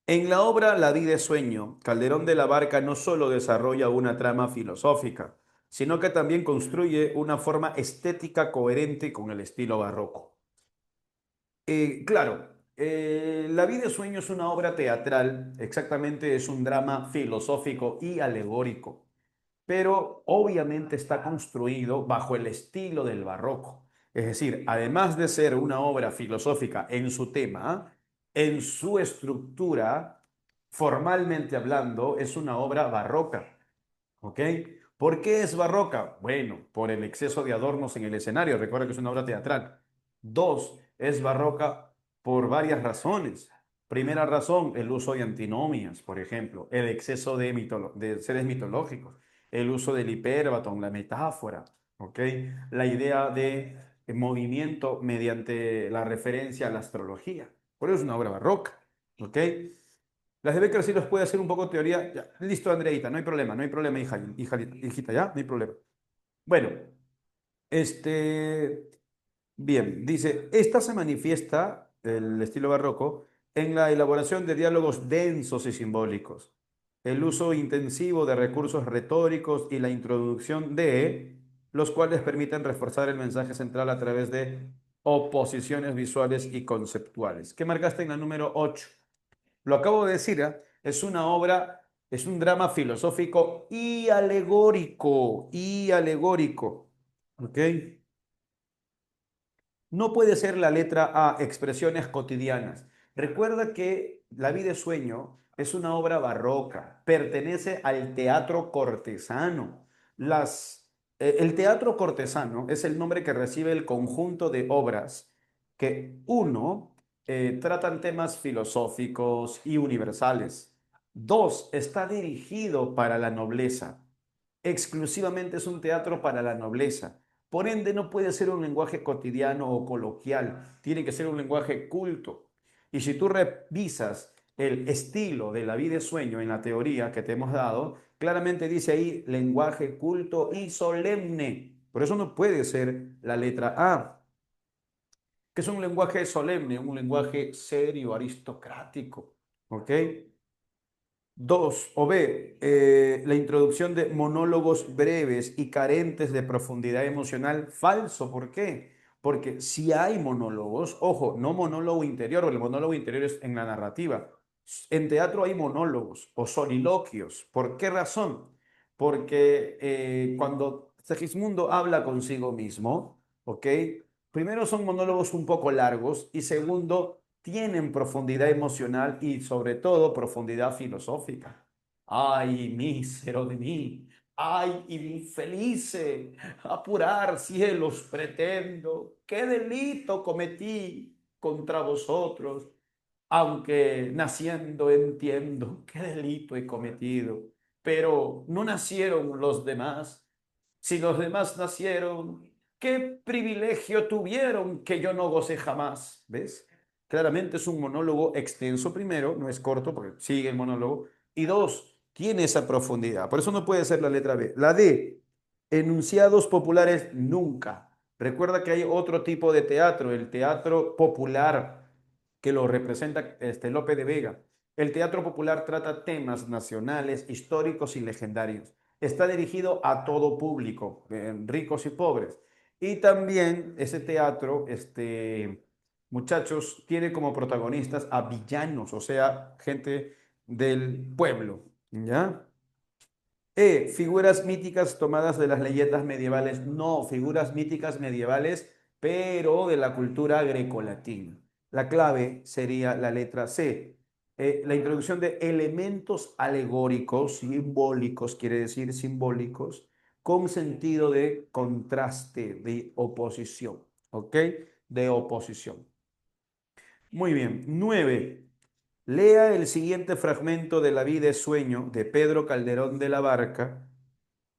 En la obra La vida es sueño, Calderón de la Barca no solo desarrolla una trama filosófica, sino que también construye una forma estética coherente con el estilo barroco. Claro, La vida es sueño es una obra teatral, exactamente es un drama filosófico y alegórico, pero obviamente está construido bajo el estilo del barroco. Es decir, además de ser una obra filosófica en su tema, en su estructura, formalmente hablando, es una obra barroca. ¿Ok? ¿Por qué es barroca? Bueno, por el exceso de adornos en el escenario. Recuerda que es una obra teatral. Dos, es barroca por varias razones. Primera razón, el uso de antinomias, por ejemplo, el exceso de seres mitológicos, el uso del hipérbaton, la metáfora, ¿ok? La idea de movimiento mediante la referencia a la astrología. Por eso es una obra barroca, ¿ok? Las de Becker sí los puede hacer un poco teoría. Ya, listo, Andreita, no hay problema, hijita, ya, no hay problema. Bueno, este, bien, dice, esta se manifiesta, el estilo barroco, en la elaboración de diálogos densos y simbólicos, el uso intensivo de recursos retóricos y la introducción de los cuales permiten reforzar el mensaje central a través de oposiciones visuales y conceptuales. ¿Qué marcaste en la número 8? Lo acabo de decir, ¿eh? Es una obra, es un drama filosófico y alegórico, y alegórico. ¿Ok? No puede ser la letra A, expresiones cotidianas. Recuerda que La vida es sueño es una obra barroca, pertenece al teatro cortesano. El teatro cortesano es el nombre que recibe el conjunto de obras que, uno, tratan temas filosóficos y universales. Dos, está dirigido para la nobleza. Exclusivamente es un teatro para la nobleza. Por ende, no puede ser un lenguaje cotidiano o coloquial, tiene que ser un lenguaje culto. Y si tú revisas el estilo de La vida y sueño en la teoría que te hemos dado, claramente dice ahí lenguaje culto y solemne. Por eso no puede ser la letra A, que es un lenguaje solemne, un lenguaje serio, aristocrático. ¿Ok? Dos, o B, la introducción de monólogos breves y carentes de profundidad emocional. Falso, ¿por qué? Porque si hay monólogos, ojo, no monólogo interior, el monólogo interior es en la narrativa. En teatro hay monólogos o soliloquios. ¿Por qué razón? Porque cuando Segismundo habla consigo mismo, ¿ok? Primero son monólogos un poco largos y segundo tienen profundidad emocional y sobre todo profundidad filosófica. Ay, mísero de mí, Ay, infelice, apurar cielos pretendo, qué delito cometí contra vosotros, aunque naciendo entiendo qué delito he cometido, pero no nacieron los demás. Si los demás nacieron, ¿qué privilegio tuvieron que yo no gocé jamás? ¿Ves? Claramente es un monólogo extenso primero, no es corto porque sigue el monólogo. Y dos, tiene esa profundidad. Por eso no puede ser la letra B. La D, enunciados populares nunca. Recuerda que hay otro tipo de teatro, el teatro popular, que lo representa Lope de Vega. El teatro popular trata temas nacionales, históricos y legendarios. Está dirigido a todo público, ricos y pobres. Y también ese teatro, muchachos, tiene como protagonistas a villanos, o sea, gente del pueblo, ¿ya? Figuras míticas tomadas de las leyendas medievales. No, figuras míticas medievales, pero de la cultura grecolatina. La clave sería la letra C. La introducción de elementos alegóricos, simbólicos, quiere decir simbólicos, con sentido de contraste, de oposición. ¿Ok? De oposición. Muy bien. 9. Lea el siguiente fragmento de La vida es sueño de Pedro Calderón de la Barca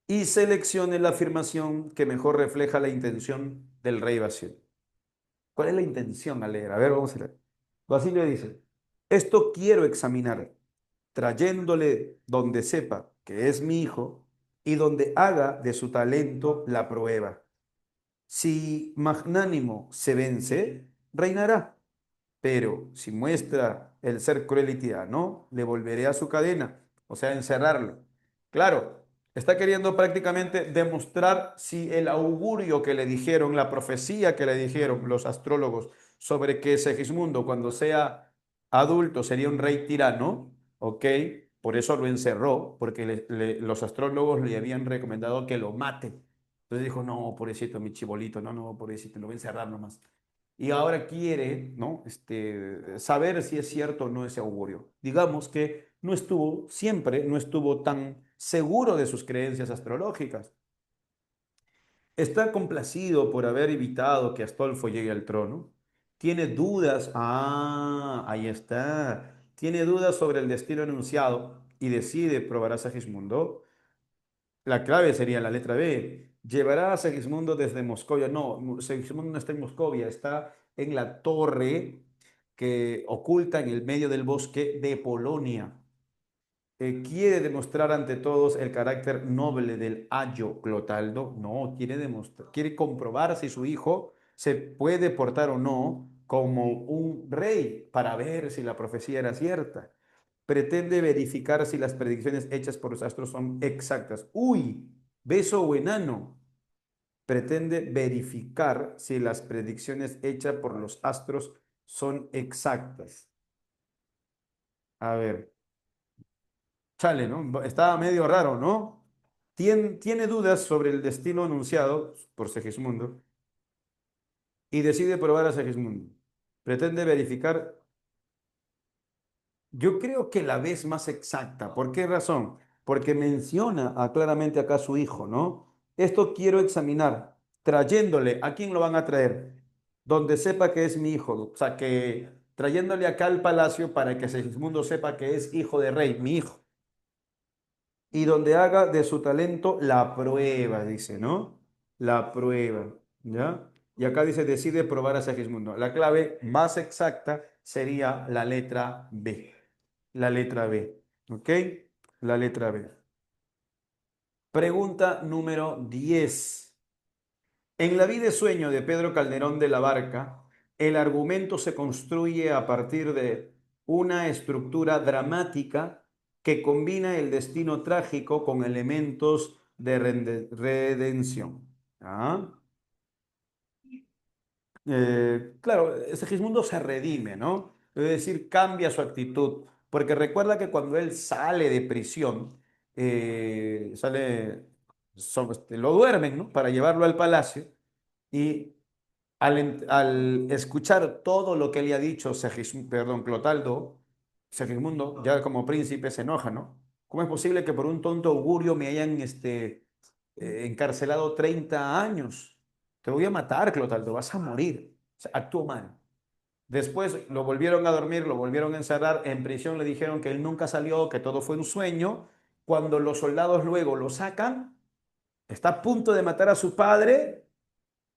y seleccione la afirmación que mejor refleja la intención del rey Basilio. ¿Cuál es la intención al leer? A ver, vamos a leer. Basilio dice, esto quiero examinar, trayéndole donde sepa que es mi hijo y donde haga de su talento la prueba. Si magnánimo se vence, reinará. Pero si muestra el ser cruel y tirano, le volveré a su cadena, o sea, encerrarlo. Claro, está queriendo prácticamente demostrar si el augurio que le dijeron, la profecía que le dijeron los astrólogos sobre que Segismundo cuando sea adulto sería un rey tirano, ¿ok? Por eso lo encerró, porque los astrólogos le habían recomendado que lo mate. Entonces dijo, no, pobrecito, mi chibolito, no, no, pobrecito, lo voy a encerrar nomás y ahora quiere, ¿no? Saber si es cierto o no ese augurio. Digamos que no estuvo, siempre no estuvo tan seguro de sus creencias astrológicas. Está complacido por haber evitado que Astolfo llegue al trono. Tiene dudas, ahí está. Tiene dudas sobre el destino anunciado y decide probar a Segismundo. La clave sería la letra B. Llevará a Segismundo desde Moscovia. No, Segismundo no está en Moscovia, está en la torre que oculta en el medio del bosque de Polonia. Quiere demostrar ante todos el carácter noble del ayo Clotaldo. No, quiere demostrar, quiere comprobar si su hijo se puede portar o no como un rey para ver si la profecía era cierta. Pretende verificar si las predicciones hechas por los astros son exactas. Uy, beso o enano. Pretende verificar si las predicciones hechas por los astros son exactas. A ver, chale, ¿no? Estaba medio raro, ¿no? Tiene dudas sobre el destino anunciado por Segismundo y decide probar a Segismundo. Pretende verificar. Yo creo que la vez más exacta. ¿Por qué razón? Porque menciona claramente acá a su hijo, ¿no? Esto quiero examinar, trayéndole, ¿a quién lo van a traer? Donde sepa que es mi hijo, o sea, que trayéndole acá al palacio para que Segismundo sepa que es hijo de rey, mi hijo, y donde haga de su talento la prueba, dice, ¿no? La prueba, ¿ya? Y acá dice, decide probar a Segismundo. La clave más exacta sería la letra B. La letra B, ¿ok? La letra B. Pregunta número 10. En La vida y sueño de Pedro Calderón de la Barca, el argumento se construye a partir de una estructura dramática que combina el destino trágico con elementos de redención. ¿Ah? Claro, Segismundo se redime, ¿no? Es decir, cambia su actitud, porque recuerda que cuando él sale de prisión, lo duermen, ¿no? Para llevarlo al palacio y al escuchar todo lo que le ha dicho Clotaldo, Segismundo, ya como príncipe, se enoja, ¿no? ¿Cómo es posible que por un tonto augurio me hayan encarcelado 30 años? Te voy a matar, Clotaldo, vas a morir. O sea, actuó mal. Después lo volvieron a dormir, lo volvieron a encerrar. En prisión le dijeron que él nunca salió, que todo fue un sueño. Cuando los soldados luego lo sacan, está a punto de matar a su padre,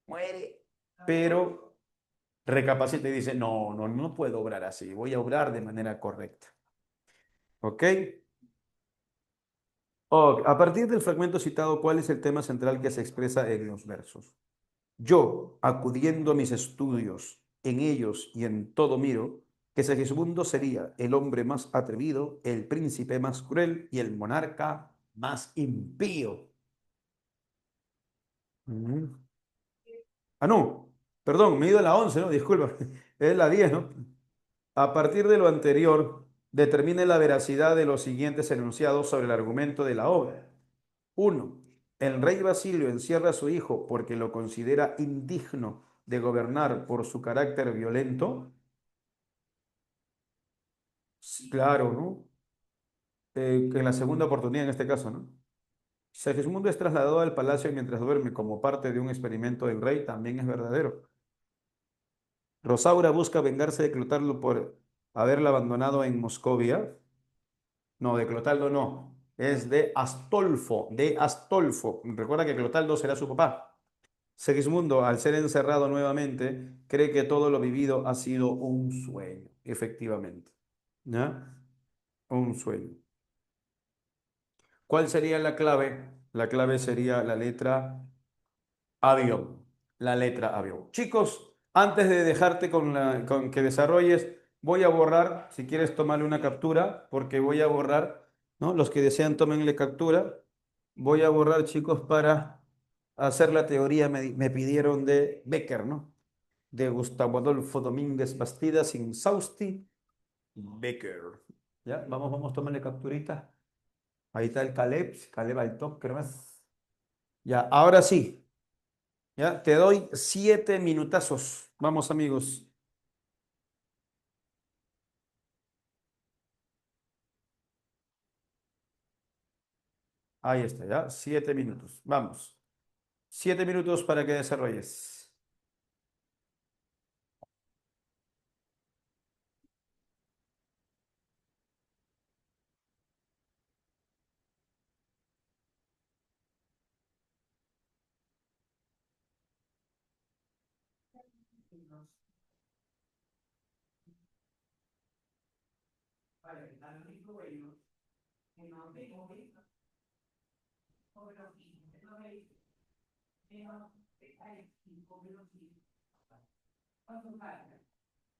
muere, pero recapacita y dice, no, no, no puedo obrar así, voy a obrar de manera correcta. ¿Ok? A partir del fragmento citado, ¿cuál es el tema central que se expresa en los versos? Yo, acudiendo a mis estudios, en ellos y en todo miro, que Segismundo sería el hombre más atrevido, el príncipe más cruel y el monarca más impío. Mm. Ah, no, perdón, me he ido a la 11, ¿no? Disculpa, es la 10, ¿no? A partir de lo anterior, determine la veracidad de los siguientes enunciados sobre el argumento de la obra. Uno, el rey Basilio encierra a su hijo porque lo considera indigno de gobernar por su carácter violento. Claro, ¿no? En la segunda oportunidad en este caso, ¿no? Segismundo es trasladado al palacio mientras duerme como parte de un experimento del rey, también es verdadero. Rosaura busca vengarse de Clotaldo por haberla abandonado en Moscovia. No, de Clotaldo no. Es de Astolfo, de Astolfo. Recuerda que Clotaldo será su papá. Segismundo, al ser encerrado nuevamente, cree que todo lo vivido ha sido un sueño, efectivamente. ¿Ya? Un sueño. ¿Cuál sería la clave? La clave sería la letra avión. La letra avión. Chicos, antes de dejarte con que desarrolles, voy a borrar, si quieres tomarle una captura, porque voy a borrar, ¿no? Los que desean, tómenle captura. Voy a borrar, chicos, para hacer la teoría, me pidieron de Becker, ¿no? De Gustavo Adolfo Domínguez Bastidas, Insausti, Becker. ¿Ya? Vamos, tomarle capturita. Ahí está el Caleb, Caleb al top, creo más. Ya, ahora sí. Ya, te doy 7 minutazos. Vamos, amigos. Ahí está, ya. 7 minutos. Vamos. 7 minutos para que desarrolles.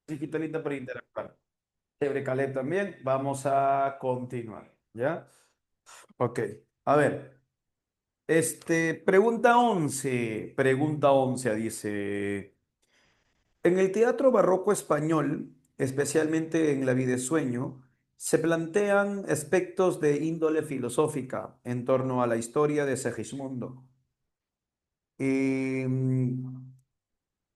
Digitalita para interactuar. Chévere, Caleb también. Vamos a continuar. ¿Ya? Ok. A ver. Pregunta 11 dice, en el teatro barroco español, especialmente en La vida de sueño, se plantean aspectos de índole filosófica en torno a la historia de Segismundo.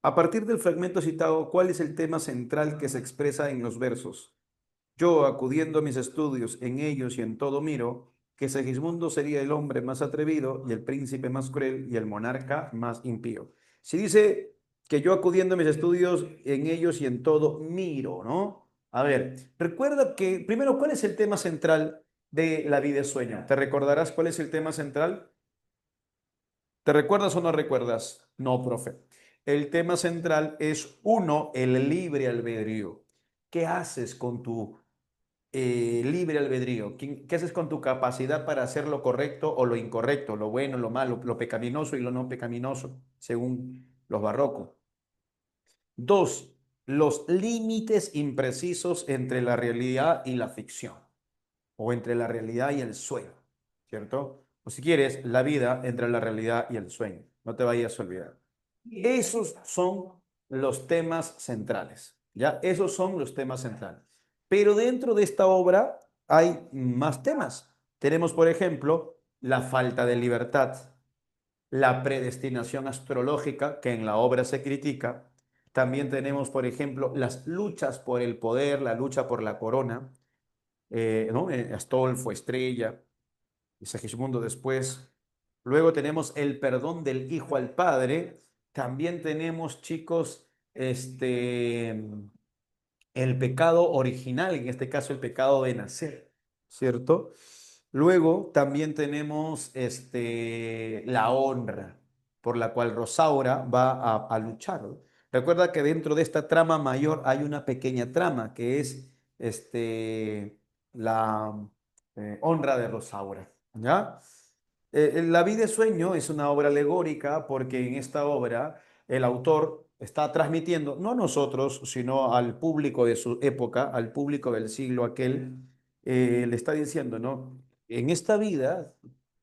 A partir del fragmento citado, ¿cuál es el tema central que se expresa en los versos? Yo, acudiendo a mis estudios, en ellos y en todo miro, que Segismundo sería el hombre más atrevido y el príncipe más cruel y el monarca más impío. Si dice que yo acudiendo a mis estudios, en ellos y en todo miro, ¿no? A ver, recuerda que, primero, ¿cuál es el tema central de la vida de sueño? ¿Te recordarás cuál es el tema central? ¿Te recuerdas o no recuerdas? No, profe. El tema central es uno, el libre albedrío. ¿Qué haces con tu libre albedrío? ¿Qué haces con tu capacidad para hacer lo correcto o lo incorrecto, lo bueno, lo malo, lo pecaminoso y lo no pecaminoso, según los barrocos? Dos, los límites imprecisos entre la realidad y la ficción, o entre la realidad y el sueño, ¿cierto? O si quieres, la vida entre la realidad y el sueño. No te vayas a olvidar. Esos son los temas centrales, ¿ya? Esos son los temas centrales. Pero dentro de esta obra hay más temas. Tenemos, por ejemplo, la falta de libertad, la predestinación astrológica, que en la obra se critica. También tenemos, por ejemplo, las luchas por el poder, la lucha por la corona. ¿no? Astolfo, Estrella y Segismundo después. Luego tenemos el perdón del hijo al padre. También tenemos, chicos, el pecado original, en este caso el pecado de nacer, ¿cierto? Luego también tenemos la honra por la cual Rosaura va a luchar. ¿No? Recuerda que dentro de esta trama mayor hay una pequeña trama que es la honra de Rosaura, ¿ya? La vida de sueño es una obra alegórica porque en esta obra el autor está transmitiendo, no a nosotros, sino al público de su época, al público del siglo aquel, le está diciendo, ¿no? En esta vida,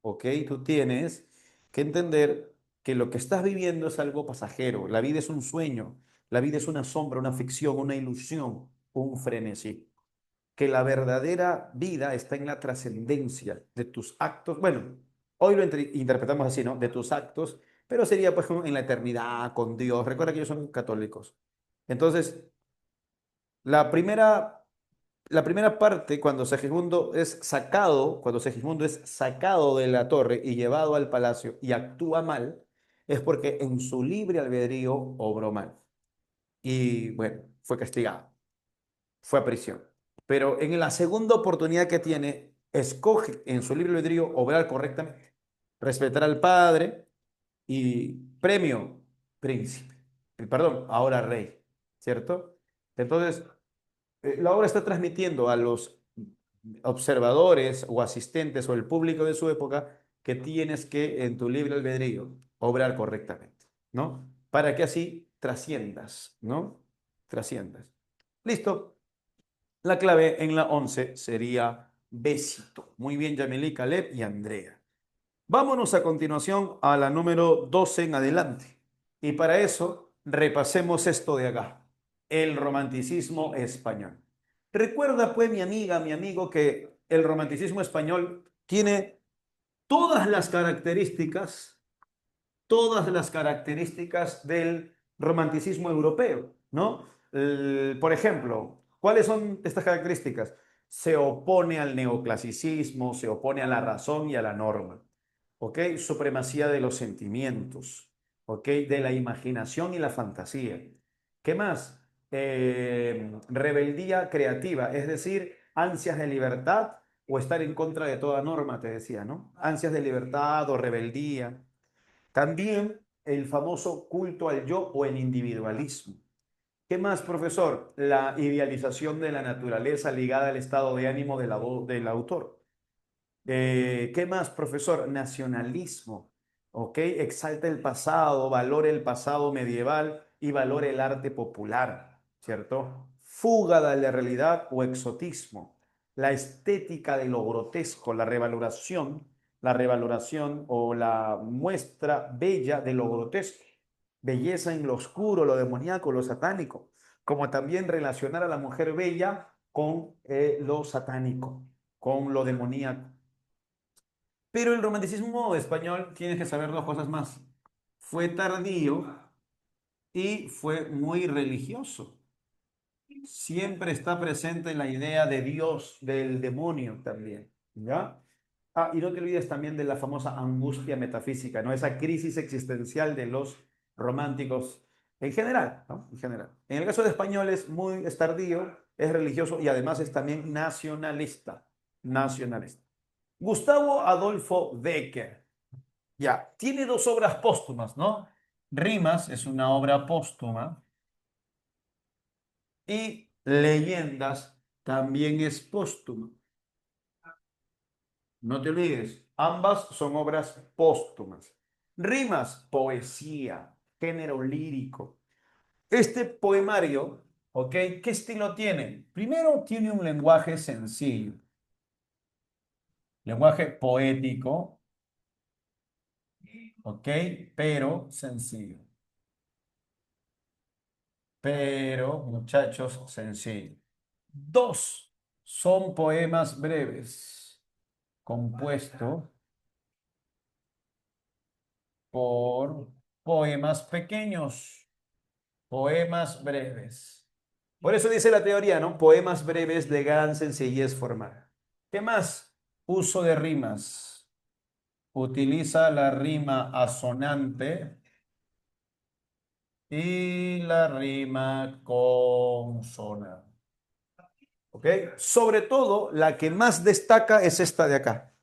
ok, tú tienes que entender que lo que estás viviendo es algo pasajero, la vida es un sueño, la vida es una sombra, una ficción, una ilusión, un frenesí, que la verdadera vida está en la trascendencia de tus actos. Bueno, hoy lo interpretamos así, ¿no? De tus actos, pero sería pues como en la eternidad, con Dios. Recuerda que ellos son católicos. Entonces, la primera, la primera parte, cuando Segismundo es sacado de la torre y llevado al palacio y actúa mal, es porque en su libre albedrío obró mal. Y bueno, fue castigado, fue a prisión. Pero en la segunda oportunidad que tiene, escoge en su libre albedrío obrar correctamente, respetar al padre y premio príncipe. Perdón, ahora rey, ¿cierto? Entonces, la obra está transmitiendo a los observadores o asistentes o el público de su época que tienes que en tu libre albedrío obrar correctamente, ¿no? Para que así trasciendas, ¿no? Trasciendas. Listo. La clave en la 11 sería besito. Muy bien, Yamilí, Caleb y Andrea. Vámonos a continuación a la número 12 en adelante. Y para eso, repasemos esto de acá, el romanticismo español. Recuerda, pues, mi amiga, mi amigo, que el romanticismo español tiene todas las características del romanticismo europeo, ¿no? Por ejemplo, ¿cuáles son estas características? Se opone al neoclasicismo, se opone a la razón y a la norma, ¿ok? Supremacía de los sentimientos, ¿ok? De la imaginación y la fantasía. ¿Qué más? Rebeldía creativa, es decir, ansias de libertad o estar en contra de toda norma, te decía, ¿no? Ansias de libertad o rebeldía. También el famoso culto al yo o el individualismo. ¿Qué más, profesor? La idealización de la naturaleza ligada al estado de ánimo de del autor. ¿Qué más, profesor? Nacionalismo. ¿Ok? Exalta el pasado, valora el pasado medieval y valora el arte popular, ¿cierto? Fuga de la realidad o exotismo. La estética de lo grotesco, la revaloración o la muestra bella de lo grotesco. Belleza en lo oscuro, lo demoníaco, lo satánico. Como también relacionar a la mujer bella con lo satánico, con lo demoníaco. Pero el romanticismo español, tienes que saber dos cosas más. Fue tardío y fue muy religioso. Siempre está presente la idea de Dios, del demonio también, ¿ya? Ah, y no te olvides también de la famosa angustia metafísica, ¿no? Esa crisis existencial de los románticos en general, ¿no? En general. En el caso de español es tardío, es religioso y además es también nacionalista. Nacionalista. Gustavo Adolfo Becker. Ya, tiene dos obras póstumas, ¿no? Rimas es una obra póstuma y Leyendas también es póstuma. No te olvides, ambas son obras póstumas. Rimas, poesía, género lírico. Este poemario, ¿ok? ¿Qué estilo tiene? Primero, tiene un lenguaje sencillo, lenguaje poético, ¿ok? Pero sencillo. Pero, muchachos, sencillo. Dos, son poemas breves, compuesto por poemas pequeños, poemas breves. Por eso dice la teoría, ¿no? Poemas breves de gran sencillez formal. ¿Qué más? Uso de rimas. Utiliza la rima asonante y la rima consonante. ¿Ok? Sobre todo, la que más destaca es esta de acá.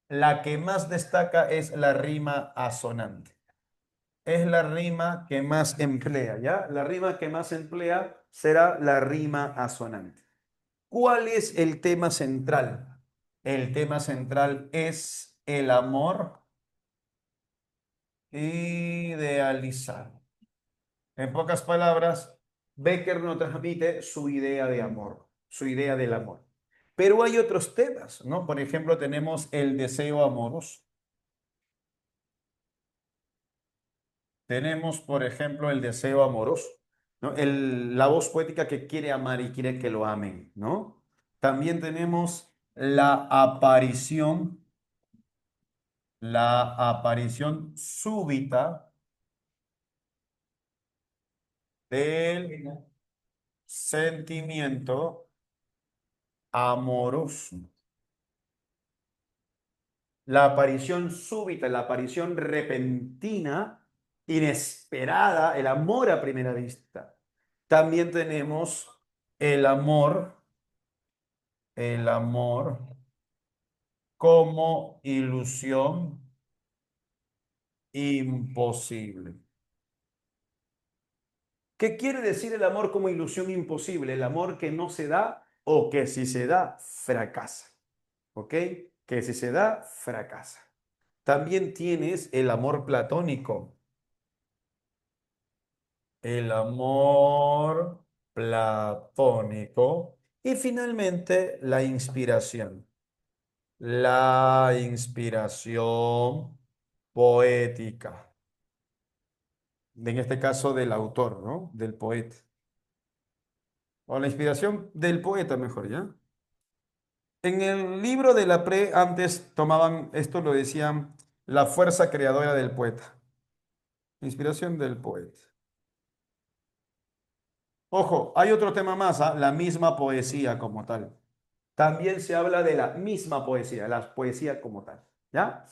La que más destaca es la rima asonante. Es la rima que más emplea, ¿ya? La rima que más emplea será la rima asonante. ¿Cuál es el tema central? El tema central es el amor idealizado. En pocas palabras, Becker nos transmite su idea de amor, su idea del amor. Pero hay otros temas, ¿no? Por ejemplo, tenemos el deseo amoroso. Tenemos, por ejemplo, el deseo amoroso, ¿no? La voz poética que quiere amar y quiere que lo amen, ¿no? También tenemos la aparición súbita del sentimiento amoroso. La aparición súbita, la aparición repentina, inesperada, el amor a primera vista. También tenemos el amor, el amor como ilusión imposible. ¿Qué quiere decir el amor como ilusión imposible? El amor que no se da o que si se da, fracasa. ¿Ok? Que si se da, fracasa. También tienes el amor platónico. El amor platónico. Y finalmente, la inspiración. La inspiración poética. En este caso del autor, ¿no? Del poeta. O la inspiración del poeta, mejor, ¿ya? En el libro de la Pre, antes tomaban, esto lo decían, la fuerza creadora del poeta. Inspiración del poeta. Ojo, hay otro tema más, ¿ah? La misma poesía como tal. También se habla de la misma poesía, la poesía como tal, ¿ya?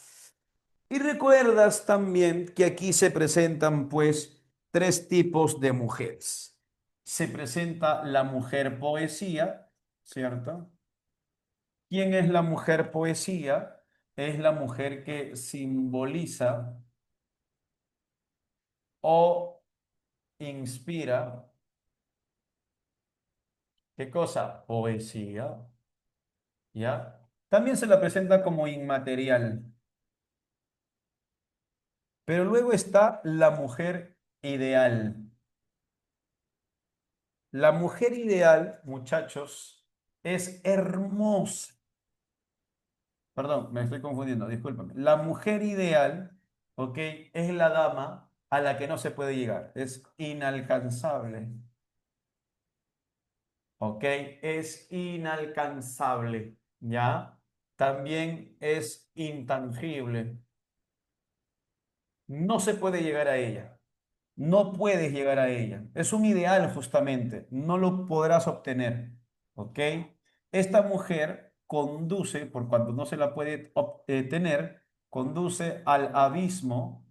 Y recuerdas también que aquí se presentan, pues, tres tipos de mujeres. Se presenta la mujer poesía, ¿cierto? ¿Quién es la mujer poesía? Es la mujer que simboliza o inspira, ¿qué cosa? Poesía, ¿ya? También se la presenta como inmaterial. Pero luego está la mujer ideal. La mujer ideal, muchachos, es hermosa. Perdón, me estoy confundiendo, discúlpame. La mujer ideal, ¿ok? Es la dama a la que no se puede llegar. Es inalcanzable. ¿Ok? Es inalcanzable. ¿Ya? También es intangible. No se puede llegar a ella. No puedes llegar a ella. Es un ideal justamente. No lo podrás obtener. ¿Ok? Esta mujer conduce, por cuanto no se la puede tener, conduce al abismo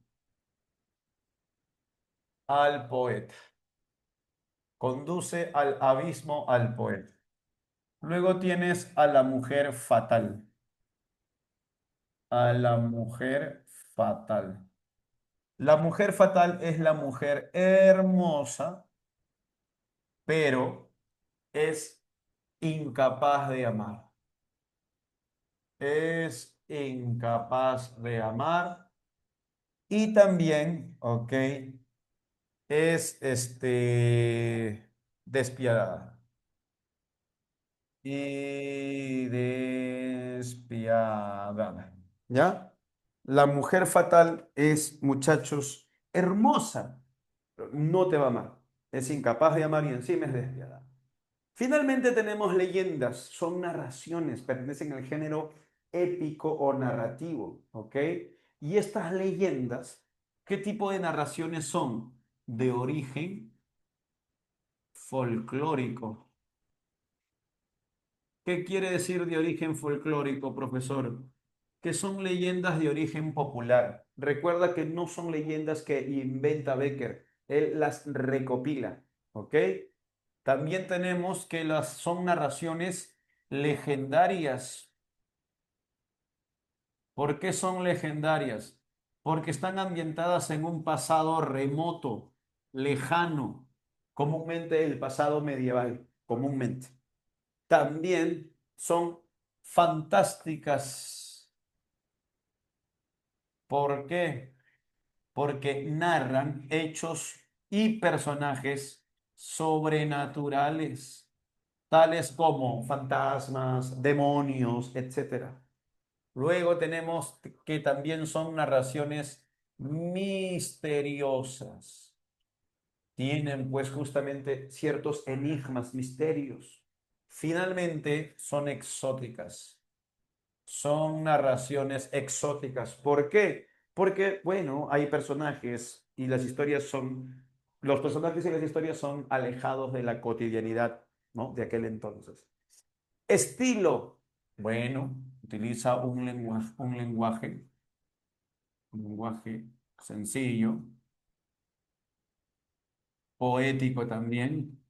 al poeta. Conduce al abismo al poeta. Luego tienes a la mujer fatal. A la mujer fatal. La mujer fatal es la mujer hermosa, pero es incapaz de amar. Es incapaz de amar y también, ok, es despiadada. Y despiadada. ¿Ya? La mujer fatal es, muchachos, hermosa, pero no te va a amar. Es incapaz de amar y encima es despiadada. Finalmente tenemos leyendas, son narraciones, pertenecen al género épico o narrativo, ¿ok? Y estas leyendas, ¿qué tipo de narraciones son? De origen Folclórico. ¿Qué quiere decir de origen folclórico, profesor? Que son leyendas de origen popular. Recuerda que no son leyendas que inventa Becker, él las recopila, ¿ok? También tenemos que las son narraciones legendarias. ¿Por qué son legendarias? Porque están ambientadas en un pasado remoto, lejano, comúnmente el pasado medieval, comúnmente. También son fantásticas. ¿Por qué? Porque narran hechos y personajes sobrenaturales, tales como fantasmas, demonios, etcétera. Luego tenemos que también son narraciones misteriosas. Tienen pues justamente ciertos enigmas, misterios. Finalmente son exóticas. Son narraciones exóticas. ¿Por qué? Porque, bueno, hay personajes y las historias son, los personajes y las historias son alejados de la cotidianidad, ¿no? De aquel entonces. Estilo. Bueno, utiliza un lenguaje sencillo, poético también.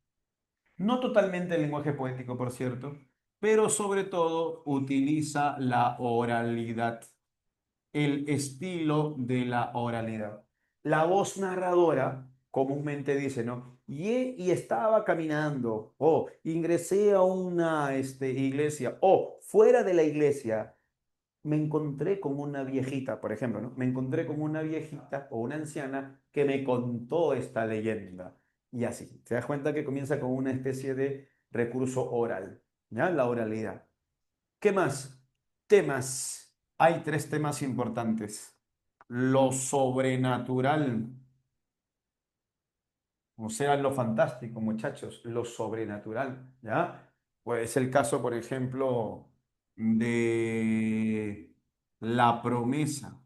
No totalmente el lenguaje poético, por cierto, pero sobre todo utiliza la oralidad, el estilo de la oralidad. La voz narradora comúnmente dice, ¿no? Y estaba caminando, o ingresé a una iglesia, o fuera de la iglesia me encontré con una viejita, por ejemplo, ¿no? Me encontré con una viejita o una anciana que me contó esta leyenda. Y así, te das cuenta que comienza con una especie de recurso oral, ¿ya? La oralidad. ¿Qué más? Temas. Hay tres temas importantes. Lo sobrenatural, o sea, lo fantástico, muchachos, lo sobrenatural, ¿ya? Pues es el caso, por ejemplo, de la promesa,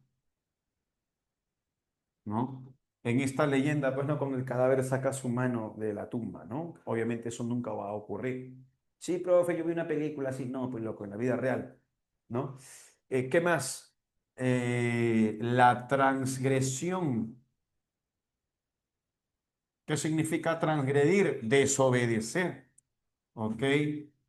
¿no? En esta leyenda, pues no, con el cadáver saca su mano de la tumba, ¿no? Obviamente eso nunca va a ocurrir. Sí, profe, yo vi una película así, no, pues loco, en la vida real, ¿no? ¿Qué más? La transgresión. ¿Qué significa transgredir? Desobedecer, ¿ok?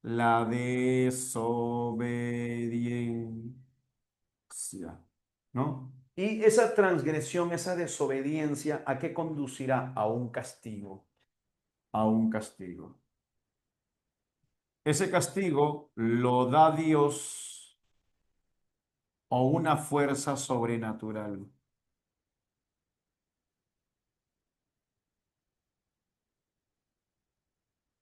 La desobediencia, ¿no? Y esa transgresión, esa desobediencia, ¿a qué conducirá? A un castigo, a un castigo. Ese castigo lo da Dios o una fuerza sobrenatural,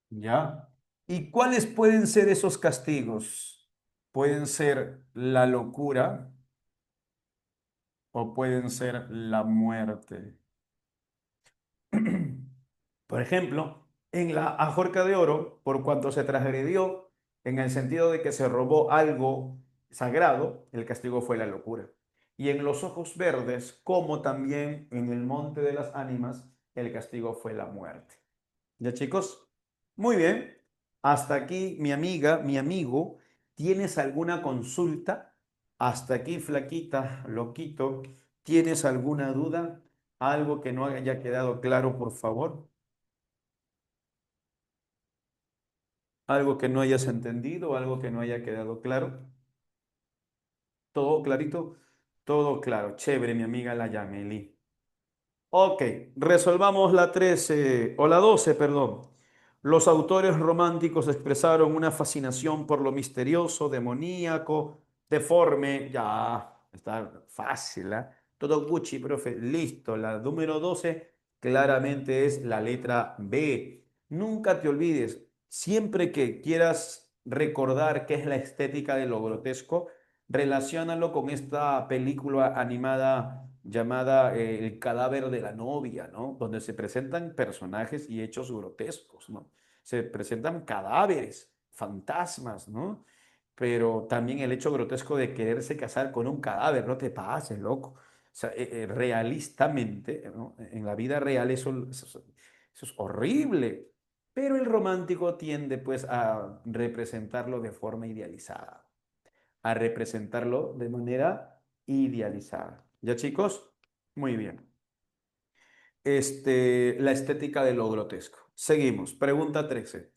¿ya? ¿Y cuáles pueden ser esos castigos? Pueden ser la locura o pueden ser la muerte. Por ejemplo, en la Ajorca de Oro, por cuanto se transgredió en el sentido de que se robó algo sagrado, el castigo fue la locura. Y en los ojos verdes, como también en el monte de las ánimas, el castigo fue la muerte. ¿Ya, chicos? Muy bien. Hasta aquí, mi amiga, mi amigo. ¿Tienes alguna consulta? Hasta aquí, flaquita, loquito. ¿Tienes alguna duda? ¿Algo que no haya quedado claro, por favor? ¿Algo que no hayas entendido? ¿Algo que no haya quedado claro? ¿Todo clarito? Todo claro. Chévere, mi amiga la Yameli. Ok, resolvamos la 13 o la 12, perdón. Los autores románticos expresaron una fascinación por lo misterioso, demoníaco, deforme. Ya, está fácil, ¿eh? Todo Gucci, profe. Listo. La número 12 claramente es la letra B. Nunca te olvides, siempre que quieras recordar qué es la estética de lo grotesco, relaciónalo con esta película animada llamada El cadáver de la novia, ¿no? Donde se presentan personajes y hechos grotescos, ¿no? Se presentan cadáveres, fantasmas, ¿no? Pero también el hecho grotesco de quererse casar con un cadáver, no te pases, loco. O sea, realistamente, ¿no? En la vida real eso es horrible. pero el romántico tiende pues a representarlo de forma idealizada, a representarlo de manera idealizada. ¿Ya chicos? Muy bien. La estética de lo grotesco. Seguimos. Pregunta 13.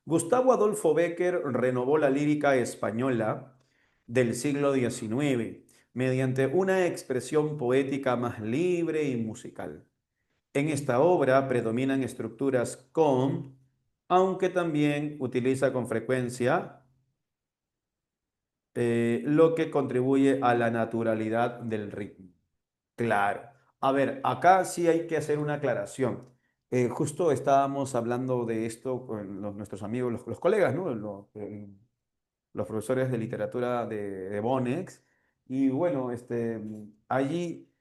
Gustavo Adolfo Bécquer renovó la lírica española del siglo XIX mediante una expresión poética más libre y musical. En esta obra predominan estructuras con, aunque también utiliza con frecuencia lo que contribuye a la naturalidad del ritmo. Claro. A ver, acá sí hay que hacer una aclaración. Justo estábamos hablando de esto con nuestros amigos, los colegas, ¿no? Los profesores de literatura de Bonex. Y bueno, allí,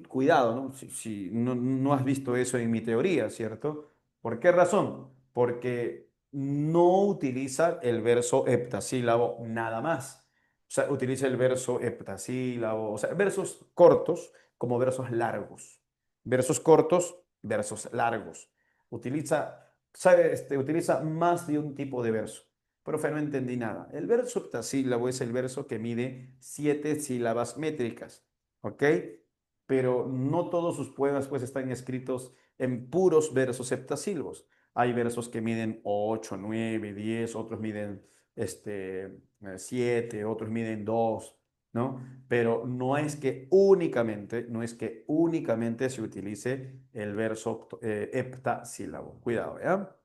cuidado, ¿no? Si no has visto eso en mi teoría, ¿cierto? ¿Por qué razón? Porque no utiliza el verso heptasílabo nada más. O sea, utiliza el verso heptasílabo, o sea, versos cortos como versos largos. Versos cortos, versos largos. Utiliza, ¿sabe? Utiliza más de un tipo de verso. Profe, no entendí nada. El verso heptasílabo es el verso que mide 7 sílabas métricas, ¿ok? Pero no todos sus poemas pues están escritos en puros versos heptasílabos. Hay versos que miden 8, 9, 10, otros miden 7, otros miden 2, ¿no? Pero no es que únicamente se utilice el verso heptasílabo. Cuidado, ¿ya?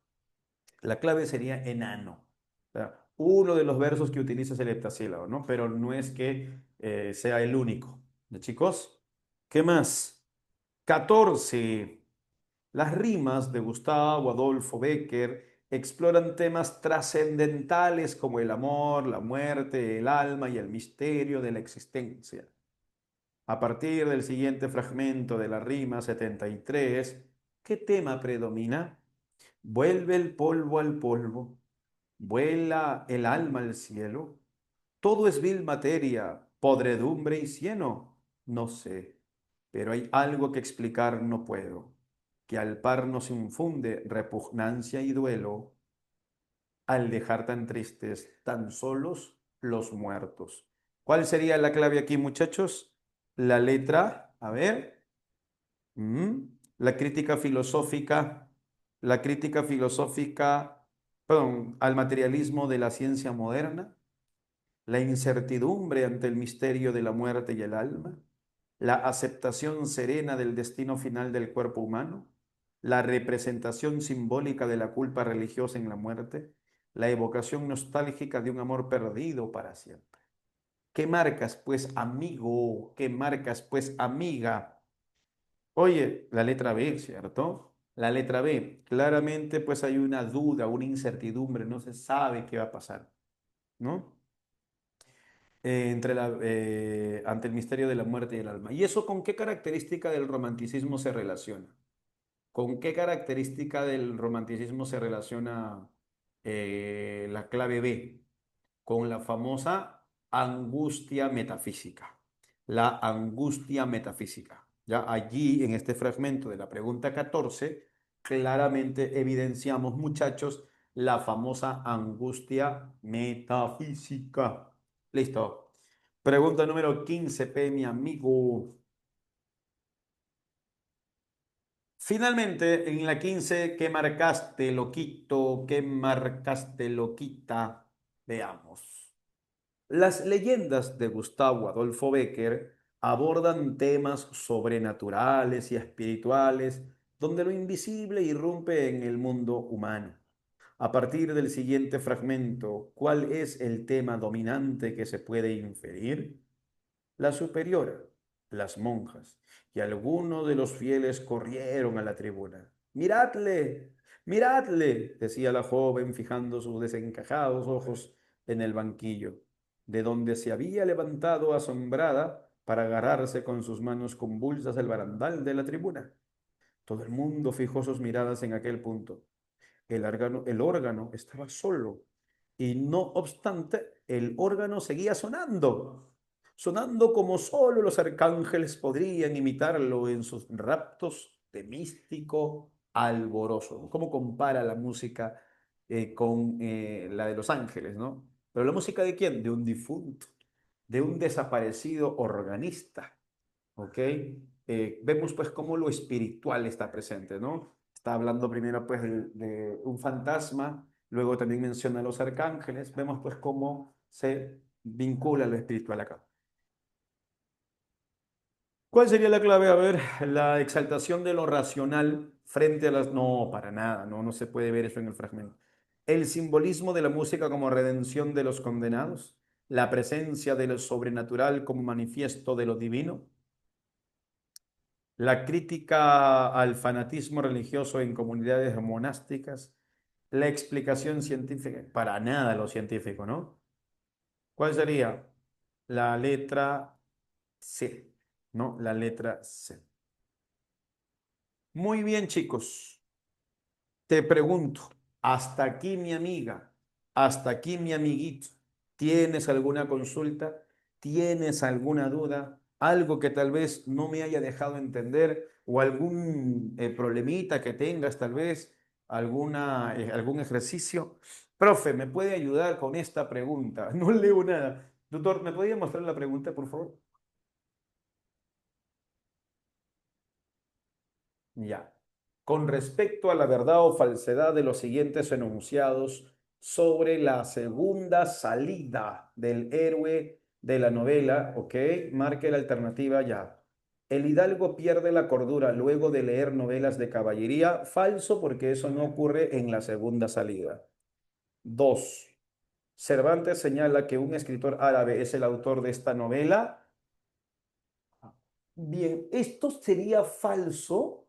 La clave sería enano. O sea, uno de los versos que utiliza es el heptasílabo, ¿no? Pero no es que sea el único. ¿Ya, chicos? ¿Qué más? 14. Las rimas de Gustavo Adolfo Bécquer exploran temas trascendentales como el amor, la muerte, el alma y el misterio de la existencia. A partir del siguiente fragmento de la rima 73, ¿qué tema predomina? Vuelve el polvo al polvo, vuela el alma al cielo. Todo es vil materia, podredumbre y cieno. No sé, pero hay algo que explicar no puedo, que al par nos infunde repugnancia y duelo al dejar tan tristes, tan solos los muertos. ¿Cuál sería la clave aquí, muchachos? La letra, a ver, mm, la crítica filosófica, la crítica filosófica, perdón, al materialismo de la ciencia moderna, la incertidumbre ante el misterio de la muerte y el alma, la aceptación serena del destino final del cuerpo humano, la representación simbólica de la culpa religiosa en la muerte, la evocación nostálgica de un amor perdido para siempre. ¿Qué marcas, pues, amigo? ¿Qué marcas, pues, amiga? Oye, la letra B, ¿cierto? La letra B, claramente pues hay una duda, una incertidumbre, no se sabe qué va a pasar, ¿no? Ante el misterio de la muerte y el alma. ¿Y eso con qué característica del romanticismo se relaciona? ¿Con qué característica del romanticismo se relaciona la clave B? Con la famosa angustia metafísica. La angustia metafísica. Ya allí, en este fragmento de la pregunta 14, claramente evidenciamos, muchachos, la famosa angustia metafísica. Listo. Pregunta número 15, mi amigo. Finalmente, en la 15, ¿qué marcaste, loquito? ¿Qué marcaste, loquita? Veamos. Las leyendas de Gustavo Adolfo Bécquer abordan temas sobrenaturales y espirituales donde lo invisible irrumpe en el mundo humano. A partir del siguiente fragmento, ¿cuál es el tema dominante que se puede inferir? La superiora, las monjas y algunos de los fieles corrieron a la tribuna. Miradle, miradle, decía la joven fijando sus desencajados ojos en el banquillo, de donde se había levantado asombrada para agarrarse con sus manos convulsas el barandal de la tribuna. Todo el mundo fijó sus miradas en aquel punto. El órgano estaba solo y no obstante el órgano seguía sonando, sonando como solo los arcángeles podrían imitarlo en sus raptos de místico Alborozo. ¿Cómo compara la música con la de Los Ángeles, ¿no? Pero la música de quién? De un difunto, de un desaparecido organista, ¿ok? Vemos pues cómo lo espiritual está presente, ¿no? Está hablando primero pues de un fantasma, luego también menciona a los arcángeles, vemos pues cómo se vincula lo espiritual acá. ¿Cuál sería la clave? A ver, la exaltación de lo racional frente a las... No, para nada, no, no se puede ver eso en el fragmento. El simbolismo de la música como redención de los condenados, la presencia de lo sobrenatural como manifiesto de lo divino, la crítica al fanatismo religioso en comunidades monásticas, la explicación científica, para nada lo científico, ¿no? ¿Cuál sería? La letra C, ¿no? La letra C. Muy bien, chicos. Te pregunto, hasta aquí mi amiga, hasta aquí mi amiguito. ¿Tienes alguna consulta? ¿Tienes alguna duda? ¿Algo que tal vez no me haya dejado entender? ¿O algún problemita que tengas tal vez? ¿Algún ejercicio? Profe, ¿me puede ayudar con esta pregunta? No leo nada. Doctor, ¿me podría mostrar la pregunta, por favor? Ya. Con respecto a la verdad o falsedad de los siguientes enunciados sobre la segunda salida del héroe de la novela, ¿ok? Marque la alternativa ya. El hidalgo pierde la cordura luego de leer novelas de caballería. Falso, porque eso no ocurre en la segunda salida. Dos. Cervantes señala que un escritor árabe es el autor de esta novela. Bien, esto sería falso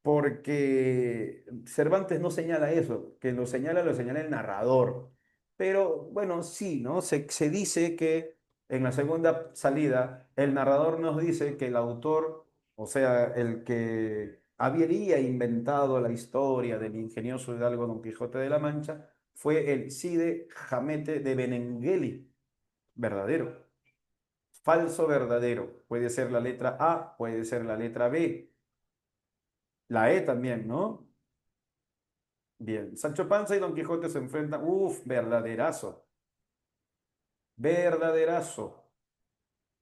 porque Cervantes no señala eso, que lo señala el narrador. Pero bueno, sí, ¿no? Se dice que en la segunda salida el narrador nos dice que el autor, o sea, el que habría inventado la historia del ingenioso hidalgo Don Quijote de la Mancha, fue el Cide Hamete de Benengeli, verdadero. Falso, verdadero. Puede ser la letra A, puede ser la letra B. La E también, ¿no? Bien, Sancho Panza y Don Quijote se enfrentan. Uf, verdaderazo. Verdaderazo.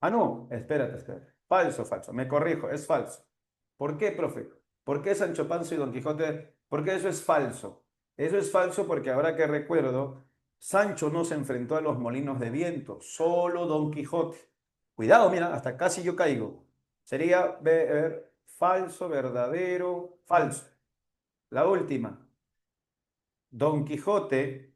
Ah, no, espérate, espérate. Falso, falso. Me corrijo, es falso. ¿Por qué, profe? ¿Por qué Sancho Panza y Don Quijote? Porque eso es falso. Eso es falso porque ahora que recuerdo, Sancho no se enfrentó a los molinos de viento, solo Don Quijote. Cuidado, mira, hasta casi yo caigo. Sería falso, verdadero, falso. La última. Don Quijote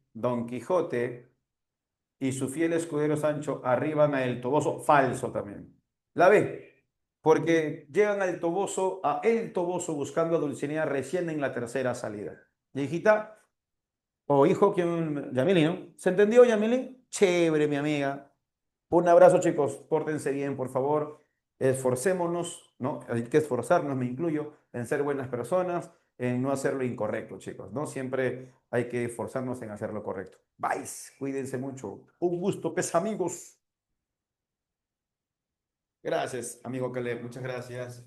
y su fiel escudero Sancho arriban a El Toboso, falso también. La B, porque llegan al Toboso, a El Toboso buscando a Dulcinea recién en la tercera salida. Y hijita, o hijo, ¿quién? Yamili, ¿no? ¿Se entendió, Yamili? Chévere, mi amiga. Un abrazo, chicos. Pórtense bien, por favor. Esforcémonos, ¿no? Hay que esforzarnos, me incluyo, en ser buenas personas, en no hacer lo incorrecto, chicos, ¿no? Siempre hay que esforzarnos en hacer lo correcto. Bye, cuídense mucho. Un gusto, pues, amigos. Gracias, amigo Caleb. Muchas gracias.